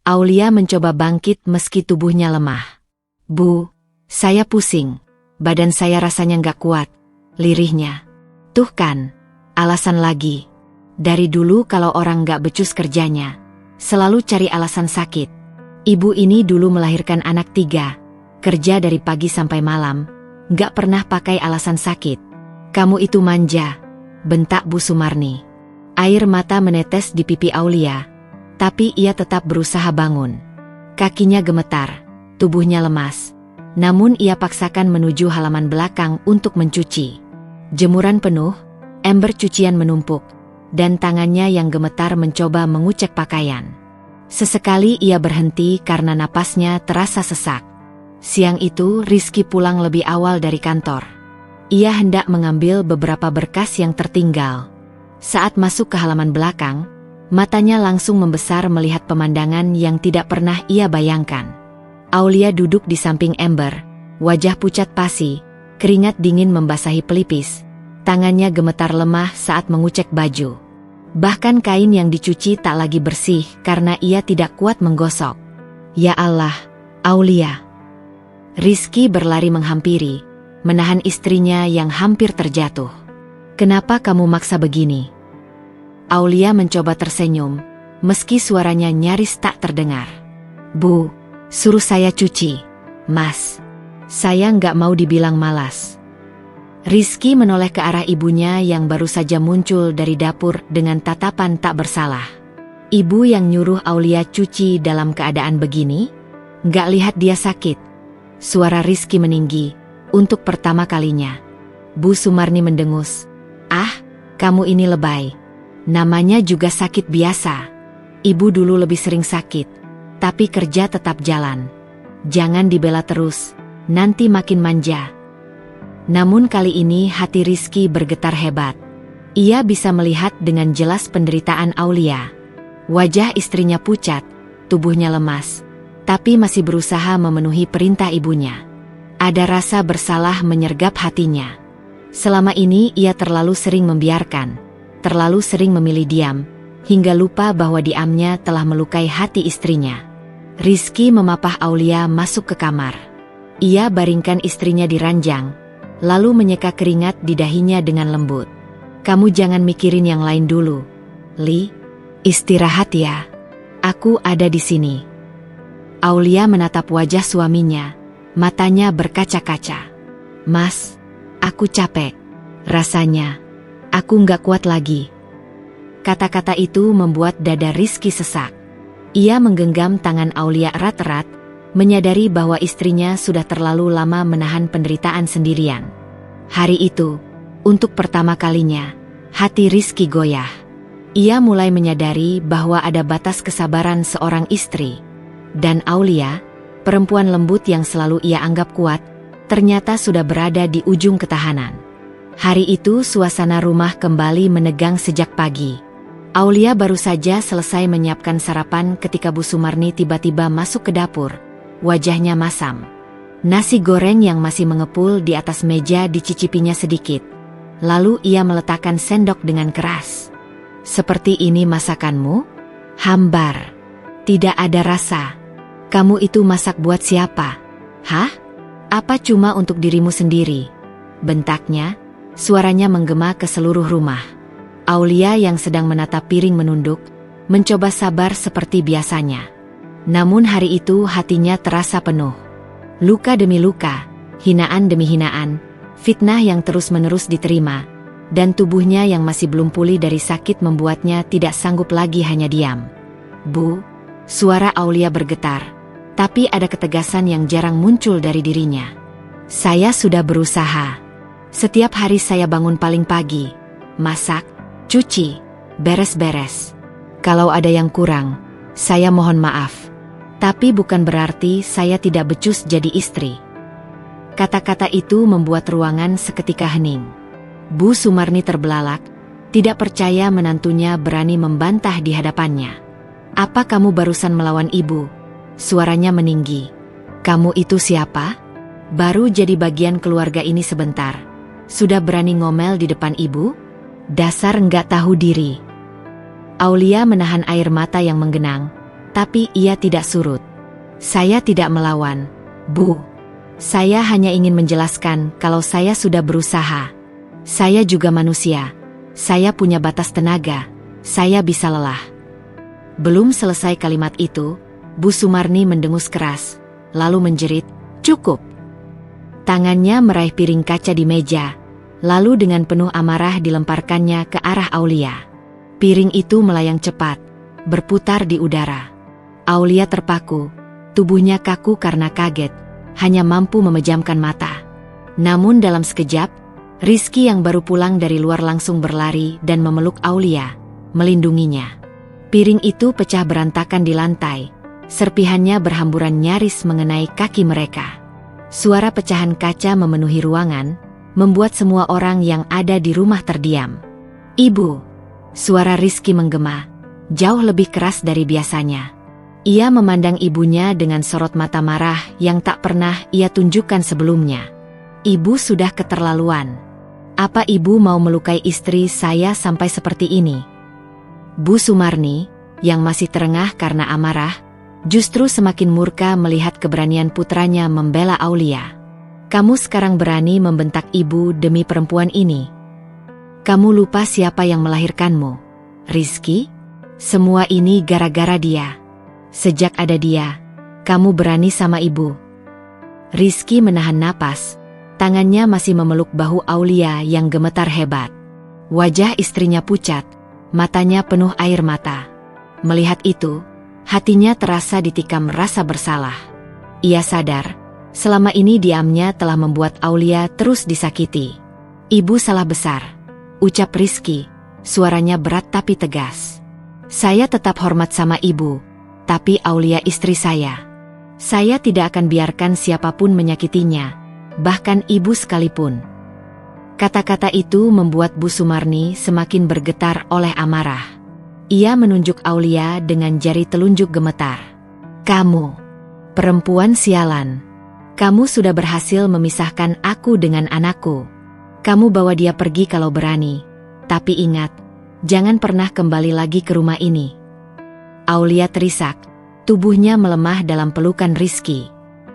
Aulia mencoba bangkit meski tubuhnya lemah. "Bu, saya pusing. Badan saya rasanya nggak kuat," lirihnya. "Tuh kan, alasan lagi. Dari dulu kalau orang nggak becus kerjanya, selalu cari alasan sakit. Ibu ini dulu melahirkan anak 3, kerja dari pagi sampai malam, nggak pernah pakai alasan sakit." "Kamu itu manja," bentak Bu Sumarni. Air mata menetes di pipi Aulia, tapi ia tetap berusaha bangun. Kakinya gemetar, tubuhnya lemas, namun ia paksakan menuju halaman belakang untuk mencuci. Jemuran penuh, ember cucian menumpuk, dan tangannya yang gemetar mencoba mengucek pakaian. Sesekali ia berhenti karena napasnya terasa sesak. Siang itu Rizky pulang lebih awal dari kantor. Ia hendak mengambil beberapa berkas yang tertinggal. Saat masuk ke halaman belakang, matanya langsung membesar melihat pemandangan yang tidak pernah ia bayangkan. Aulia duduk di samping ember, wajah pucat pasi, keringat dingin membasahi pelipis, tangannya gemetar lemah saat mengucek baju. Bahkan kain yang dicuci tak lagi bersih karena ia tidak kuat menggosok. "Ya Allah, Aulia!" Rizky berlari menghampiri, menahan istrinya yang hampir terjatuh. "Kenapa kamu maksa begini?" Aulia mencoba tersenyum, meski suaranya nyaris tak terdengar. "Bu, suruh saya cuci, Mas. Saya nggak mau dibilang malas." Rizky menoleh ke arah ibunya yang baru saja muncul dari dapur dengan tatapan tak bersalah. "Ibu yang nyuruh Aulia cuci dalam keadaan begini? Nggak lihat dia sakit?" Suara Rizky meninggi, untuk pertama kalinya. Bu Sumarni mendengus. "Ah, kamu ini lebay. Namanya juga sakit biasa. Ibu dulu lebih sering sakit, tapi kerja tetap jalan. Jangan dibela terus, nanti makin manja." Namun kali ini hati Rizky bergetar hebat. Ia bisa melihat dengan jelas penderitaan Aulia. Wajah istrinya pucat, tubuhnya lemas, tapi masih berusaha memenuhi perintah ibunya. Ada rasa bersalah menyergap hatinya. Selama ini ia terlalu sering membiarkan, terlalu sering memilih diam, hingga lupa bahwa diamnya telah melukai hati istrinya. Rizky memapah Aulia masuk ke kamar. Ia baringkan istrinya di ranjang, lalu menyeka keringat di dahinya dengan lembut. "Kamu jangan mikirin yang lain dulu, Li. Istirahat ya. Aku ada di sini. Aulia menatap wajah suaminya, matanya berkaca-kaca. Mas, aku capek. Rasanya, aku nggak kuat lagi. Kata-kata itu membuat dada Rizky sesak. Ia menggenggam tangan Aulia erat-erat, menyadari bahwa istrinya sudah terlalu lama menahan penderitaan sendirian. Hari itu, untuk pertama kalinya, hati Rizky goyah. Ia mulai menyadari bahwa ada batas kesabaran seorang istri. Dan Aulia, perempuan lembut yang selalu ia anggap kuat, ternyata sudah berada di ujung ketahanan. Hari itu suasana rumah kembali menegang sejak pagi. Aulia baru saja selesai menyiapkan sarapan ketika Bu Sumarni tiba-tiba masuk ke dapur. Wajahnya masam. Nasi goreng yang masih mengepul di atas meja dicicipinya sedikit. Lalu ia meletakkan sendok dengan keras. Seperti ini masakanmu? Hambar. Tidak ada rasa. Kamu itu masak buat siapa? Hah? Apa cuma untuk dirimu sendiri? Bentaknya, suaranya menggema ke seluruh rumah. Aulia yang sedang menatap piring menunduk, mencoba sabar seperti biasanya. Namun hari itu hatinya terasa penuh. Luka demi luka, hinaan demi hinaan, fitnah yang terus-menerus diterima, dan tubuhnya yang masih belum pulih dari sakit membuatnya tidak sanggup lagi hanya diam. Bu, suara Aulia bergetar, tapi ada ketegasan yang jarang muncul dari dirinya. Saya sudah berusaha. Setiap hari saya bangun paling pagi, masak, cuci, beres-beres. Kalau ada yang kurang, saya mohon maaf. Tapi bukan berarti saya tidak becus jadi istri. Kata-kata itu membuat ruangan seketika hening. Bu Sumarni terbelalak, tidak percaya menantunya berani membantah di hadapannya. Apa kamu barusan melawan ibu? Suaranya meninggi. Kamu itu siapa? Baru jadi bagian keluarga ini sebentar. Sudah berani ngomel di depan ibu? Dasar nggak tahu diri. Aulia menahan air mata yang menggenang, tapi ia tidak surut. Saya tidak melawan, Bu. Saya hanya ingin menjelaskan kalau saya sudah berusaha. Saya juga manusia. Saya punya batas tenaga. Saya bisa lelah. Belum selesai kalimat itu, Bu Sumarni mendengus keras, lalu menjerit, "Cukup!" Tangannya meraih piring kaca di meja, lalu dengan penuh amarah dilemparkannya ke arah Aulia. Piring itu melayang cepat, berputar di udara. Aulia terpaku, tubuhnya kaku karena kaget, hanya mampu memejamkan mata. Namun dalam sekejap, Rizky yang baru pulang dari luar langsung berlari dan memeluk Aulia, melindunginya. Piring itu pecah berantakan di lantai, serpihannya berhamburan nyaris mengenai kaki mereka. Suara pecahan kaca memenuhi ruangan, membuat semua orang yang ada di rumah terdiam. "Ibu!" Suara Rizky menggema, jauh lebih keras dari biasanya. Ia memandang ibunya dengan sorot mata marah yang tak pernah ia tunjukkan sebelumnya. "Ibu sudah keterlaluan. Apa ibu mau melukai istri saya sampai seperti ini?" Bu Sumarni, yang masih terengah karena amarah, justru semakin murka melihat keberanian putranya membela Aulia. "Kamu sekarang berani membentak ibu demi perempuan ini? Kamu lupa siapa yang melahirkanmu, Rizky? Semua ini gara-gara dia. Sejak ada dia, kamu berani sama ibu." Rizky menahan napas. Tangannya masih memeluk bahu Aulia yang gemetar hebat. Wajah istrinya pucat, matanya penuh air mata. Melihat itu, hatinya terasa ditikam rasa bersalah. Ia sadar, selama ini diamnya telah membuat Aulia terus disakiti. "Ibu salah besar," ucap Rizky, suaranya berat tapi tegas. "Saya tetap hormat sama ibu, tapi Aulia istri saya. Saya tidak akan biarkan siapapun menyakitinya. Bahkan ibu sekalipun." Kata-kata itu membuat Bu Sumarni semakin bergetar oleh amarah. Ia menunjuk Aulia dengan jari telunjuk gemetar. "Kamu, perempuan sialan. Kamu sudah berhasil memisahkan aku dengan anakku. Kamu bawa dia pergi kalau berani. Tapi ingat, jangan pernah kembali lagi ke rumah ini." Aulia terisak, tubuhnya melemah dalam pelukan Rizky.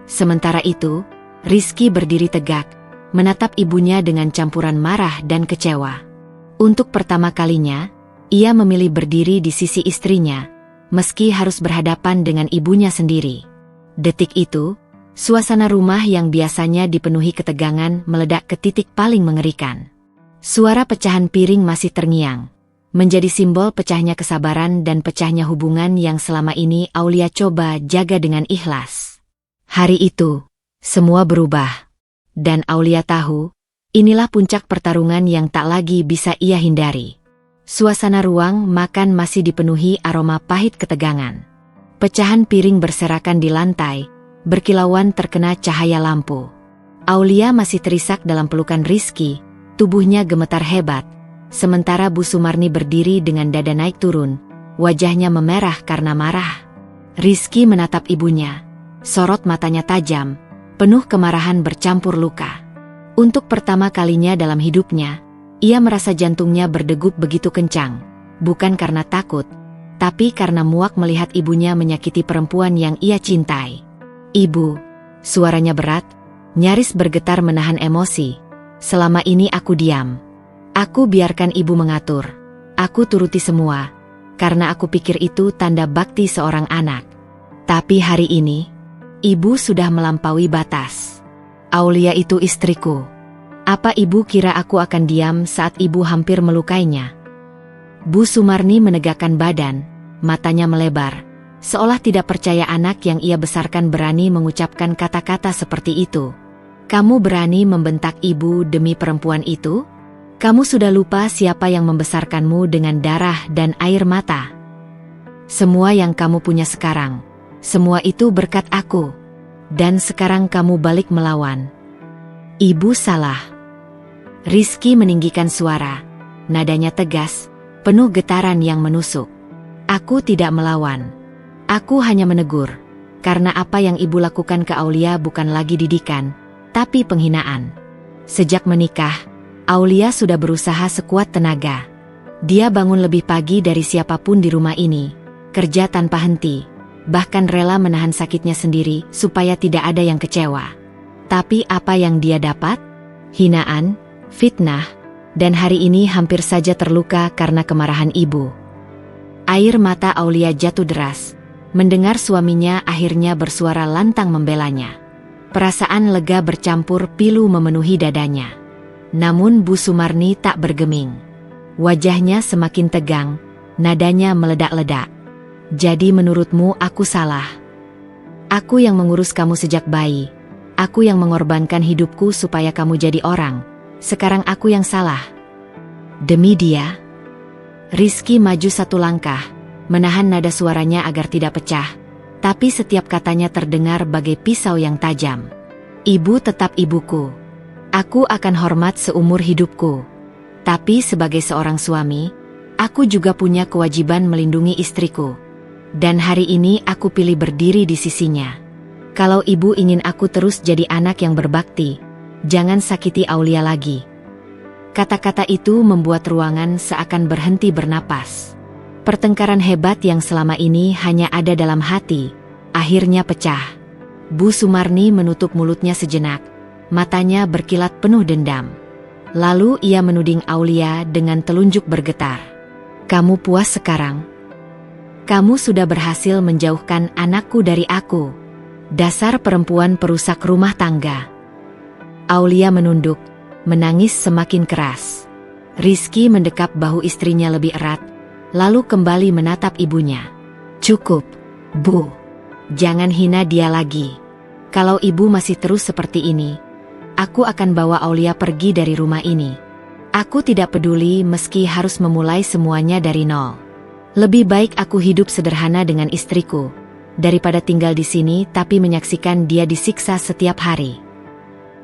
Sementara itu, Rizky berdiri tegak, menatap ibunya dengan campuran marah dan kecewa. Untuk pertama kalinya, ia memilih berdiri di sisi istrinya, meski harus berhadapan dengan ibunya sendiri. Detik itu, suasana rumah yang biasanya dipenuhi ketegangan meledak ke titik paling mengerikan. Suara pecahan piring masih terngiang, menjadi simbol pecahnya kesabaran dan pecahnya hubungan yang selama ini Aulia coba jaga dengan ikhlas. Hari itu, semua berubah. Dan Aulia tahu, inilah puncak pertarungan yang tak lagi bisa ia hindari. Suasana ruang makan masih dipenuhi aroma pahit ketegangan. Pecahan piring berserakan di lantai, berkilauan terkena cahaya lampu. Aulia masih terisak dalam pelukan Rizky, tubuhnya gemetar hebat, sementara Bu Sumarni berdiri dengan dada naik turun, wajahnya memerah karena marah. Rizky menatap ibunya, sorot matanya tajam, penuh kemarahan bercampur luka. Untuk pertama kalinya dalam hidupnya, ia merasa jantungnya berdegup begitu kencang, bukan karena takut, tapi karena muak melihat ibunya menyakiti perempuan yang ia cintai. "Ibu," suaranya berat, nyaris bergetar menahan emosi. "Selama ini aku diam. Aku biarkan ibu mengatur. Aku turuti semua, karena aku pikir itu tanda bakti seorang anak. Tapi hari ini, ibu sudah melampaui batas. Aulia itu istriku. Apa ibu kira aku akan diam saat ibu hampir melukainya?" Bu Sumarni menegakkan badan, matanya melebar, seolah tidak percaya anak yang ia besarkan berani mengucapkan kata-kata seperti itu. "Kamu berani membentak ibu demi perempuan itu? Kamu sudah lupa siapa yang membesarkanmu dengan darah dan air mata. Semua yang kamu punya sekarang, semua itu berkat aku. Dan sekarang kamu balik melawan. Ibu salah." Rizky meninggikan suara, nadanya tegas, penuh getaran yang menusuk. "Aku tidak melawan. Aku hanya menegur, karena apa yang ibu lakukan ke Aulia bukan lagi didikan, tapi penghinaan. Sejak menikah, Aulia sudah berusaha sekuat tenaga. Dia bangun lebih pagi dari siapapun di rumah ini, kerja tanpa henti, bahkan rela menahan sakitnya sendiri supaya tidak ada yang kecewa. Tapi apa yang dia dapat? Hinaan, fitnah, dan hari ini hampir saja terluka karena kemarahan ibu." Air mata Aulia jatuh deras, mendengar suaminya akhirnya bersuara lantang membelanya. Perasaan lega bercampur pilu memenuhi dadanya. Namun Bu Sumarni tak bergeming. Wajahnya semakin tegang, nadanya meledak-ledak. "Jadi menurutmu aku salah? Aku yang mengurus kamu sejak bayi. Aku yang mengorbankan hidupku supaya kamu jadi orang. Sekarang aku yang salah. Demi dia?" Rizky maju satu langkah, menahan nada suaranya agar tidak pecah, tapi setiap katanya terdengar bagai pisau yang tajam. "Ibu tetap ibuku. Aku akan hormat seumur hidupku. Tapi sebagai seorang suami, aku juga punya kewajiban melindungi istriku. Dan hari ini aku pilih berdiri di sisinya. Kalau ibu ingin aku terus jadi anak yang berbakti, jangan sakiti Aulia lagi." Kata-kata itu membuat ruangan seakan berhenti bernapas. Pertengkaran hebat yang selama ini hanya ada dalam hati, akhirnya pecah. Bu Sumarni menutup mulutnya sejenak, matanya berkilat penuh dendam. Lalu ia menuding Aulia dengan telunjuk bergetar. "Kamu puas sekarang? Kamu sudah berhasil menjauhkan anakku dari aku. Dasar perempuan perusak rumah tangga." Aulia menunduk, menangis semakin keras. Rizky mendekap bahu istrinya lebih erat, lalu kembali menatap ibunya. "Cukup, Bu. Jangan hina dia lagi. Kalau ibu masih terus seperti ini, aku akan bawa Aulia pergi dari rumah ini. Aku tidak peduli meski harus memulai semuanya dari nol. Lebih baik aku hidup sederhana dengan istriku, daripada tinggal di sini tapi menyaksikan dia disiksa setiap hari."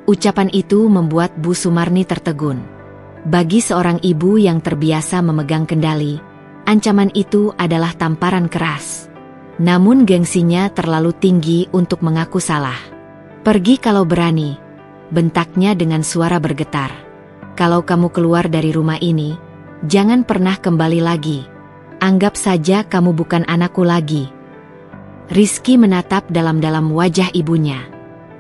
Ucapan itu membuat Bu Sumarni tertegun. Bagi seorang ibu yang terbiasa memegang kendali, ancaman itu adalah tamparan keras. Namun gengsinya terlalu tinggi untuk mengaku salah. "Pergi kalau berani," bentaknya dengan suara bergetar. "Kalau kamu keluar dari rumah ini, jangan pernah kembali lagi. Anggap saja kamu bukan anakku lagi." Rizky menatap dalam-dalam wajah ibunya.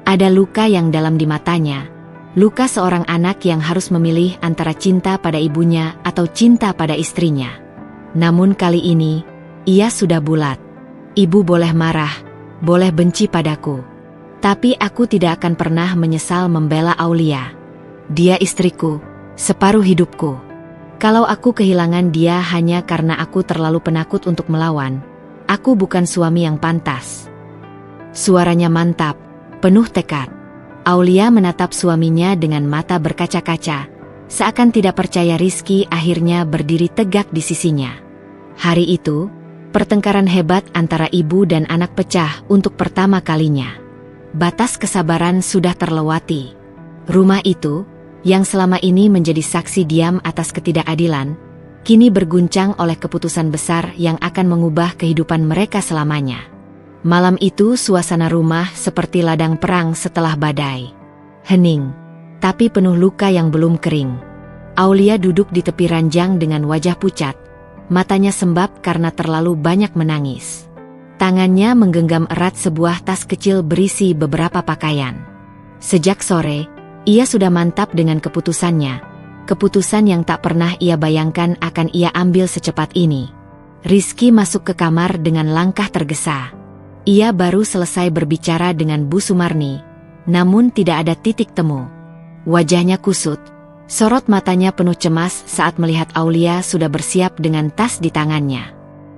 Ada luka yang dalam di matanya, luka seorang anak yang harus memilih antara cinta pada ibunya atau cinta pada istrinya. Namun kali ini, ia sudah bulat. Ibu boleh marah, boleh benci padaku. Tapi aku tidak akan pernah menyesal membela Aulia. Dia istriku, separuh hidupku. Kalau aku kehilangan dia hanya karena aku terlalu penakut untuk melawan, aku bukan suami yang pantas. Suaranya mantap, penuh tekad. Aulia menatap suaminya dengan mata berkaca-kaca, seakan tidak percaya Rizky akhirnya berdiri tegak di sisinya. Hari itu, pertengkaran hebat antara ibu dan anak pecah untuk pertama kalinya. Batas kesabaran sudah terlewati. Rumah itu, yang selama ini menjadi saksi diam atas ketidakadilan, kini berguncang oleh keputusan besar yang akan mengubah kehidupan mereka selamanya. Malam itu suasana rumah seperti ladang perang setelah badai. Hening, tapi penuh luka yang belum kering. Aulia duduk di tepi ranjang dengan wajah pucat, matanya sembab karena terlalu banyak menangis. Tangannya menggenggam erat sebuah tas kecil berisi beberapa pakaian. Sejak sore, ia sudah mantap dengan keputusannya. Keputusan yang tak pernah ia bayangkan akan ia ambil secepat ini. Rizky masuk ke kamar dengan langkah tergesa. Ia baru selesai berbicara dengan Bu Sumarni, namun tidak ada titik temu. Wajahnya kusut, sorot matanya penuh cemas saat melihat Aulia sudah bersiap dengan tas di tangannya.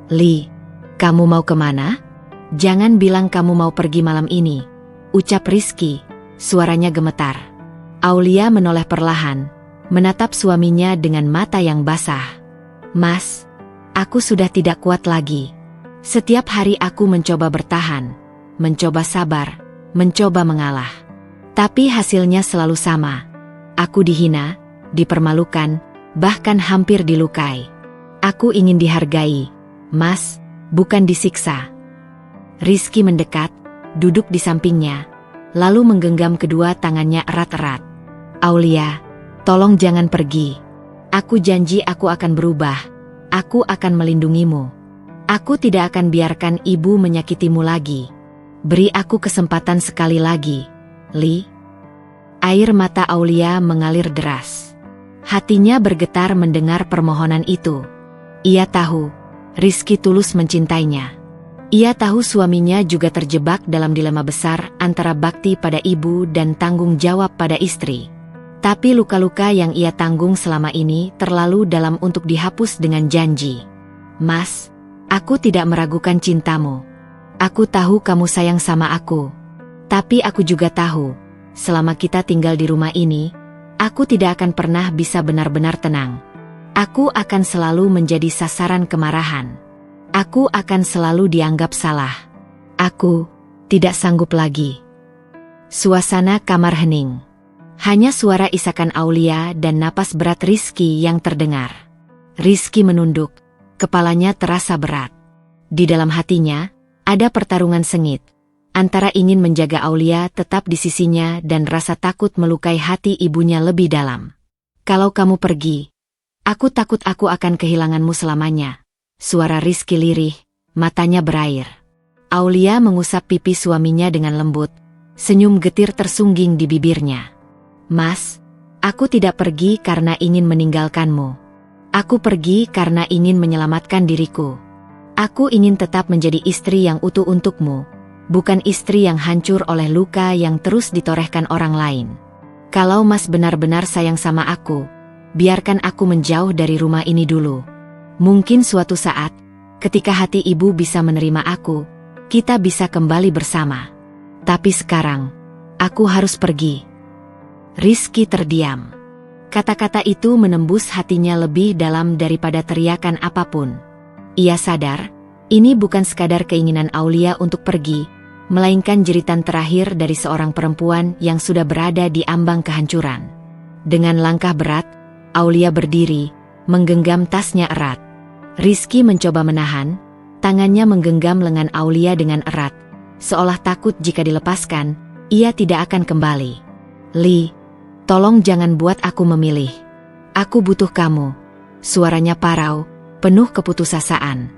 "Li, kamu mau kemana? Jangan bilang kamu mau pergi malam ini," ucap Rizky, suaranya gemetar. Aulia menoleh perlahan, menatap suaminya dengan mata yang basah. "Mas, aku sudah tidak kuat lagi. Setiap hari aku mencoba bertahan, mencoba sabar, mencoba mengalah. Tapi hasilnya selalu sama. Aku dihina, dipermalukan, bahkan hampir dilukai. Aku ingin dihargai, Mas, bukan disiksa." Rizky mendekat, duduk di sampingnya, lalu menggenggam kedua tangannya erat-erat. "Aulia, tolong jangan pergi. Aku janji aku akan berubah. Aku akan melindungimu. Aku tidak akan biarkan ibu menyakitimu lagi. Beri aku kesempatan sekali lagi, Li." Air mata Aulia mengalir deras. Hatinya bergetar mendengar permohonan itu. Ia tahu, Rizky tulus mencintainya. Ia tahu suaminya juga terjebak dalam dilema besar antara bakti pada ibu dan tanggung jawab pada istri. Tapi luka-luka yang ia tanggung selama ini terlalu dalam untuk dihapus dengan janji. "Mas, aku tidak meragukan cintamu. Aku tahu kamu sayang sama aku. Tapi aku juga tahu, selama kita tinggal di rumah ini, aku tidak akan pernah bisa benar-benar tenang. Aku akan selalu menjadi sasaran kemarahan. Aku akan selalu dianggap salah. Aku tidak sanggup lagi." Suasana kamar hening. Hanya suara isakan Aulia dan napas berat Rizky yang terdengar. Rizky menunduk, kepalanya terasa berat. Di dalam hatinya, ada pertarungan sengit, antara ingin menjaga Aulia tetap di sisinya dan rasa takut melukai hati ibunya lebih dalam. "Kalau kamu pergi, aku takut aku akan kehilanganmu selamanya." Suara Rizky lirih, matanya berair. Aulia mengusap pipi suaminya dengan lembut, senyum getir tersungging di bibirnya. "Mas, aku tidak pergi karena ingin meninggalkanmu. Aku pergi karena ingin menyelamatkan diriku. Aku ingin tetap menjadi istri yang utuh untukmu, bukan istri yang hancur oleh luka yang terus ditorehkan orang lain. Kalau Mas benar-benar sayang sama aku, biarkan aku menjauh dari rumah ini dulu. Mungkin suatu saat, ketika hati ibu bisa menerima aku, kita bisa kembali bersama. Tapi sekarang, aku harus pergi." Rizky terdiam. Kata-kata itu menembus hatinya lebih dalam daripada teriakan apapun. Ia sadar, ini bukan sekadar keinginan Aulia untuk pergi, melainkan jeritan terakhir dari seorang perempuan yang sudah berada di ambang kehancuran. Dengan langkah berat, Aulia berdiri, menggenggam tasnya erat. Rizky mencoba menahan, tangannya menggenggam lengan Aulia dengan erat, seolah takut jika dilepaskan, ia tidak akan kembali. "Li, tolong jangan buat aku memilih. Aku butuh kamu." Suaranya parau, penuh keputusasaan.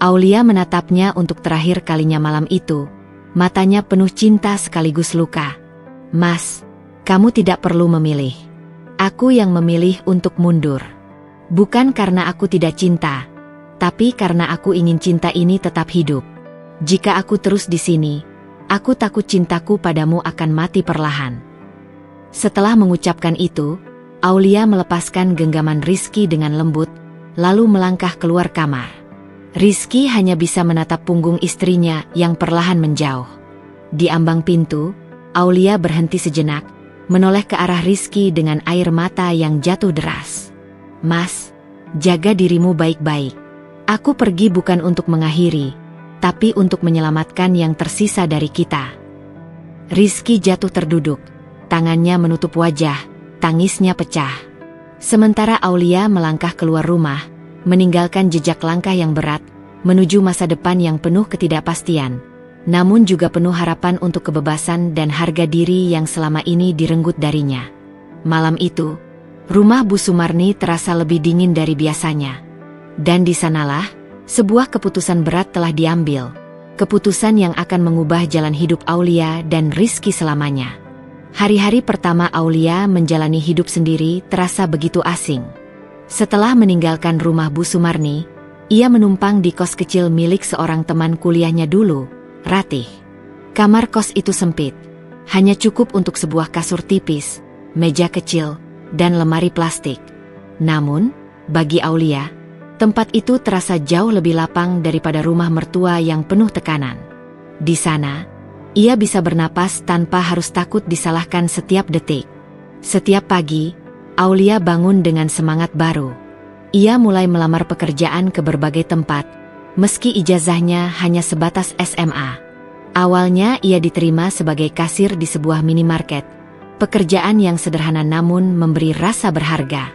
Aulia menatapnya untuk terakhir kalinya malam itu, matanya penuh cinta sekaligus luka. "Mas, kamu tidak perlu memilih. Aku yang memilih untuk mundur. Bukan karena aku tidak cinta, Tapi karena aku ingin cinta ini tetap hidup. Jika aku terus di sini, aku takut cintaku padamu akan mati perlahan. Setelah mengucapkan itu, Aulia melepaskan genggaman Rizky dengan lembut, lalu melangkah keluar kamar. Rizky hanya bisa menatap punggung istrinya yang perlahan menjauh. Di ambang pintu, Aulia berhenti sejenak, menoleh ke arah Rizky dengan air mata yang jatuh deras. "Mas, jaga dirimu baik-baik. Aku pergi bukan untuk mengakhiri, tapi untuk menyelamatkan yang tersisa dari kita." Rizky jatuh terduduk, tangannya menutup wajah, tangisnya pecah. Sementara Aulia melangkah keluar rumah, meninggalkan jejak langkah yang berat, menuju masa depan yang penuh ketidakpastian, namun juga penuh harapan untuk kebebasan dan harga diri yang selama ini direnggut darinya. Malam itu, rumah Bu Sumarni terasa lebih dingin dari biasanya. Dan di sanalah, sebuah keputusan berat telah diambil. Keputusan yang akan mengubah jalan hidup Aulia dan Rizky selamanya. Hari-hari pertama Aulia menjalani hidup sendiri terasa begitu asing. Setelah meninggalkan rumah Bu Sumarni, ia menumpang di kos kecil milik seorang teman kuliahnya dulu, Ratih. Kamar kos itu sempit, hanya cukup untuk sebuah kasur tipis, meja kecil, dan lemari plastik. Namun, bagi Aulia, tempat itu terasa jauh lebih lapang daripada rumah mertua yang penuh tekanan. Di sana, ia bisa bernapas tanpa harus takut disalahkan setiap detik. Setiap pagi, Aulia bangun dengan semangat baru. Ia mulai melamar pekerjaan ke berbagai tempat, meski ijazahnya hanya sebatas SMA. Awalnya ia diterima sebagai kasir di sebuah minimarket, pekerjaan yang sederhana namun memberi rasa berharga.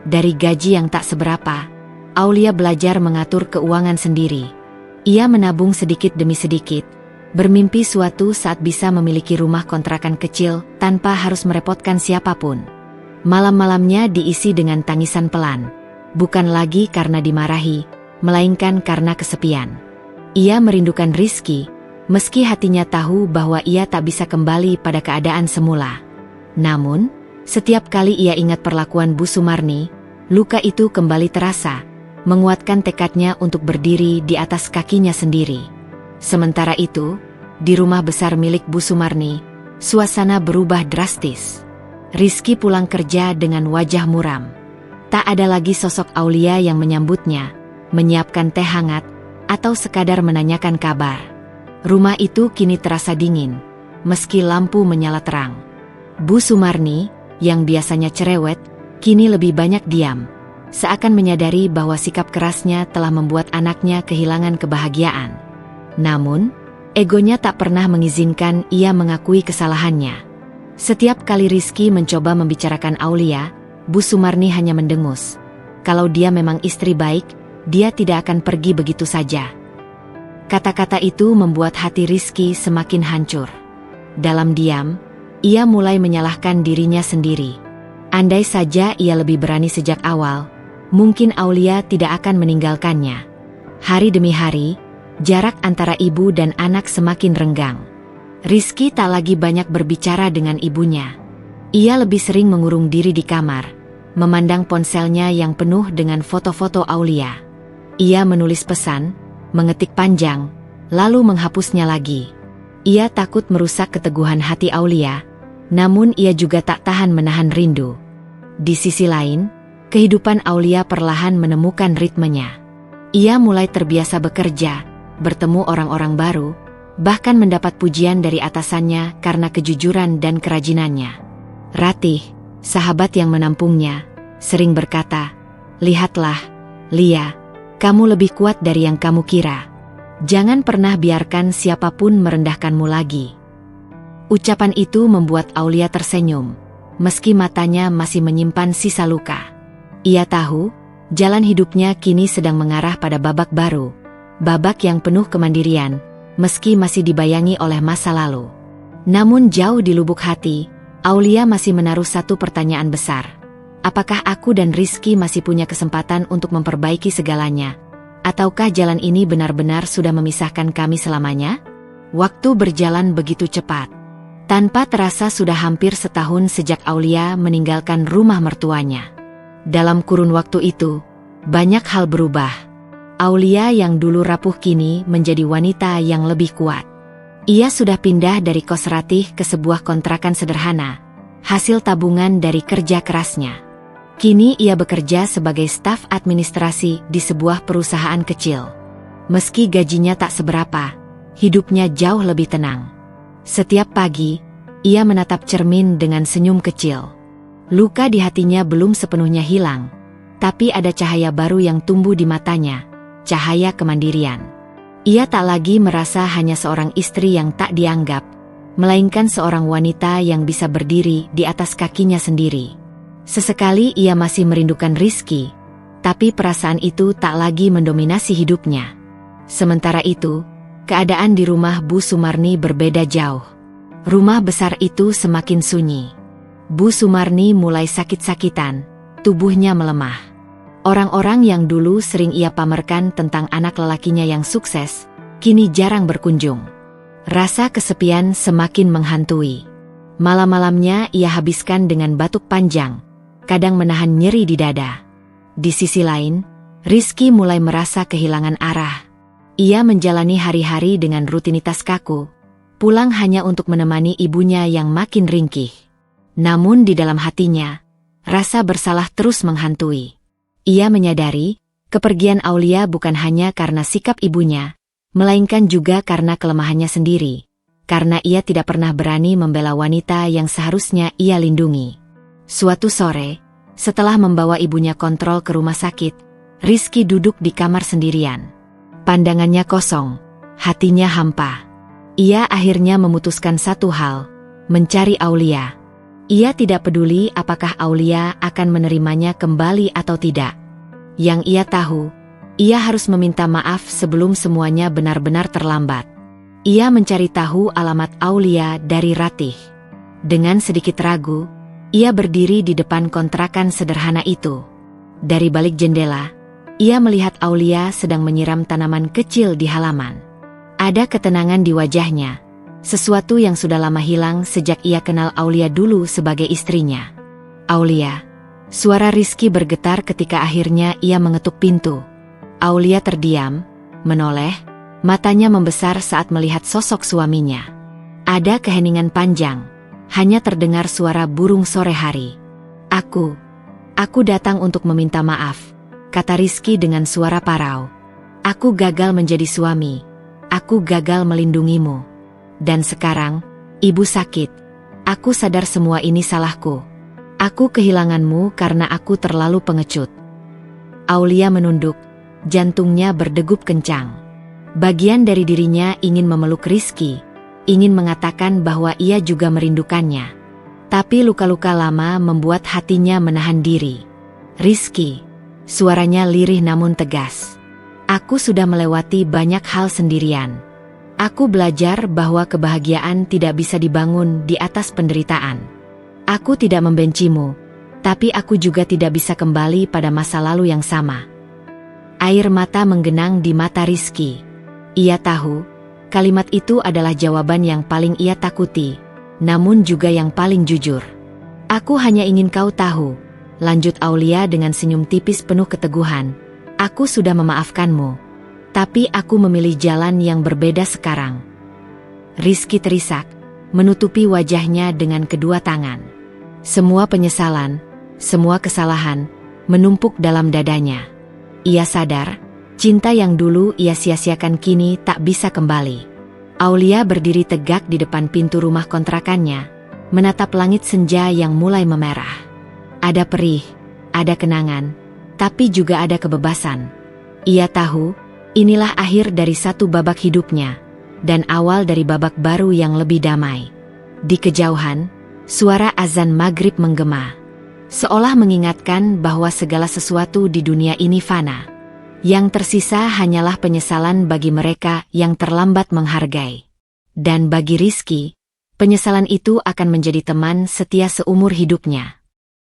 Dari gaji yang tak seberapa, Aulia belajar mengatur keuangan sendiri. Ia menabung sedikit demi sedikit, bermimpi suatu saat bisa memiliki rumah kontrakan kecil tanpa harus merepotkan siapapun. Malam-malamnya diisi dengan tangisan pelan, bukan lagi karena dimarahi, melainkan karena kesepian. Ia merindukan Rizky, meski hatinya tahu bahwa ia tak bisa kembali pada keadaan semula. Namun, setiap kali ia ingat perlakuan Bu Sumarni, luka itu kembali terasa, menguatkan tekadnya untuk berdiri di atas kakinya sendiri. Sementara itu, di rumah besar milik Bu Sumarni, suasana berubah drastis. Rizky pulang kerja dengan wajah muram. Tak ada lagi sosok Aulia yang menyambutnya, menyiapkan teh hangat, atau sekadar menanyakan kabar. Rumah itu kini terasa dingin, meski lampu menyala terang. Bu Sumarni, yang biasanya cerewet, kini lebih banyak diam, seakan menyadari bahwa sikap kerasnya telah membuat anaknya kehilangan kebahagiaan. Namun, egonya tak pernah mengizinkan ia mengakui kesalahannya. Setiap kali Rizky mencoba membicarakan Aulia, Bu Sumarni hanya mendengus. Kalau dia memang istri baik, dia tidak akan pergi begitu saja. Kata-kata itu membuat hati Rizky semakin hancur. Dalam diam, ia mulai menyalahkan dirinya sendiri. Andai saja ia lebih berani sejak awal, mungkin Aulia tidak akan meninggalkannya. Hari demi hari, jarak antara ibu dan anak semakin renggang. Rizky tak lagi banyak berbicara dengan ibunya. Ia lebih sering mengurung diri di kamar, memandang ponselnya yang penuh dengan foto-foto Aulia. Ia menulis pesan, mengetik panjang, lalu menghapusnya lagi. Ia takut merusak keteguhan hati Aulia, namun ia juga tak tahan menahan rindu. Di sisi lain, kehidupan Aulia perlahan menemukan ritmenya. Ia mulai terbiasa bekerja, bertemu orang-orang baru, bahkan mendapat pujian dari atasannya karena kejujuran dan kerajinannya. Ratih, sahabat yang menampungnya, sering berkata, "Lihatlah, Lia, kamu lebih kuat dari yang kamu kira. Jangan pernah biarkan siapapun merendahkanmu lagi." Ucapan itu membuat Aulia tersenyum, meski matanya masih menyimpan sisa luka. Ia tahu, jalan hidupnya kini sedang mengarah pada babak baru, babak yang penuh kemandirian, meski masih dibayangi oleh masa lalu. Namun jauh di lubuk hati, Aulia masih menaruh satu pertanyaan besar. Apakah aku dan Rizky masih punya kesempatan untuk memperbaiki segalanya? Ataukah jalan ini benar-benar sudah memisahkan kami selamanya? Waktu berjalan begitu cepat. Tanpa terasa sudah hampir setahun sejak Aulia meninggalkan rumah mertuanya. Dalam kurun waktu itu, banyak hal berubah. Aulia yang dulu rapuh kini menjadi wanita yang lebih kuat. Ia sudah pindah dari kos ratih ke sebuah kontrakan sederhana, hasil tabungan dari kerja kerasnya. Kini ia bekerja sebagai staf administrasi di sebuah perusahaan kecil. Meski gajinya tak seberapa, hidupnya jauh lebih tenang. Setiap pagi, ia menatap cermin dengan senyum kecil. Luka di hatinya belum sepenuhnya hilang, tapi ada cahaya baru yang tumbuh di matanya, cahaya kemandirian. Ia tak lagi merasa hanya seorang istri yang tak dianggap, melainkan seorang wanita yang bisa berdiri di atas kakinya sendiri. Sesekali ia masih merindukan Rizky, tapi perasaan itu tak lagi mendominasi hidupnya. Sementara itu, keadaan di rumah Bu Sumarni berbeda jauh. Rumah besar itu semakin sunyi. Bu Sumarni mulai sakit-sakitan, tubuhnya melemah. Orang-orang yang dulu sering ia pamerkan tentang anak lelakinya yang sukses, kini jarang berkunjung. Rasa kesepian semakin menghantui. Malam-malamnya ia habiskan dengan batuk panjang, kadang menahan nyeri di dada. Di sisi lain, Rizky mulai merasa kehilangan arah. Ia menjalani hari-hari dengan rutinitas kaku, pulang hanya untuk menemani ibunya yang makin ringkih. Namun di dalam hatinya, rasa bersalah terus menghantui. Ia menyadari, kepergian Aulia bukan hanya karena sikap ibunya, melainkan juga karena kelemahannya sendiri, karena ia tidak pernah berani membela wanita yang seharusnya ia lindungi. Suatu sore, setelah membawa ibunya kontrol ke rumah sakit, Rizky duduk di kamar sendirian. Pandangannya kosong, hatinya hampa. Ia akhirnya memutuskan satu hal, mencari Aulia. Ia tidak peduli apakah Aulia akan menerimanya kembali atau tidak. Yang ia tahu, ia harus meminta maaf sebelum semuanya benar-benar terlambat. Ia mencari tahu alamat Aulia dari Ratih. Dengan sedikit ragu, ia berdiri di depan kontrakan sederhana itu. Dari balik jendela, ia melihat Aulia sedang menyiram tanaman kecil di halaman. Ada ketenangan di wajahnya. Sesuatu yang sudah lama hilang sejak ia kenal Aulia dulu sebagai istrinya. Aulia. Suara Rizky bergetar ketika akhirnya ia mengetuk pintu. Aulia terdiam, menoleh, matanya membesar saat melihat sosok suaminya. Ada keheningan panjang, hanya terdengar suara burung sore hari. Aku datang untuk meminta maaf, kata Rizky dengan suara parau. Aku gagal menjadi suami, aku gagal melindungimu. Dan sekarang, ibu sakit. Aku sadar semua ini salahku. Aku kehilanganmu karena aku terlalu pengecut. Aulia menunduk, jantungnya berdegup kencang. Bagian dari dirinya ingin memeluk Rizky, ingin mengatakan bahwa ia juga merindukannya. Tapi luka-luka lama membuat hatinya menahan diri. Rizky, suaranya lirih namun tegas. Aku sudah melewati banyak hal sendirian. Aku belajar bahwa kebahagiaan tidak bisa dibangun di atas penderitaan. Aku tidak membencimu, tapi aku juga tidak bisa kembali pada masa lalu yang sama. Air mata menggenang di mata Rizky. Ia tahu, kalimat itu adalah jawaban yang paling ia takuti, namun juga yang paling jujur. Aku hanya ingin kau tahu, lanjut Aulia dengan senyum tipis penuh keteguhan. Aku sudah memaafkanmu. Tapi aku memilih jalan yang berbeda sekarang. Rizky terisak, menutupi wajahnya dengan kedua tangan. Semua penyesalan, semua kesalahan, menumpuk dalam dadanya. Ia sadar, cinta yang dulu ia sia-siakan kini tak bisa kembali. Aulia berdiri tegak di depan pintu rumah kontrakannya, menatap langit senja yang mulai memerah. Ada perih, ada kenangan, tapi juga ada kebebasan. Ia tahu, inilah akhir dari satu babak hidupnya, dan awal dari babak baru yang lebih damai. Di kejauhan, suara azan maghrib menggema, seolah mengingatkan bahwa segala sesuatu di dunia ini fana. Yang tersisa hanyalah penyesalan bagi mereka yang terlambat menghargai. Dan bagi Rizky, penyesalan itu akan menjadi teman setia seumur hidupnya.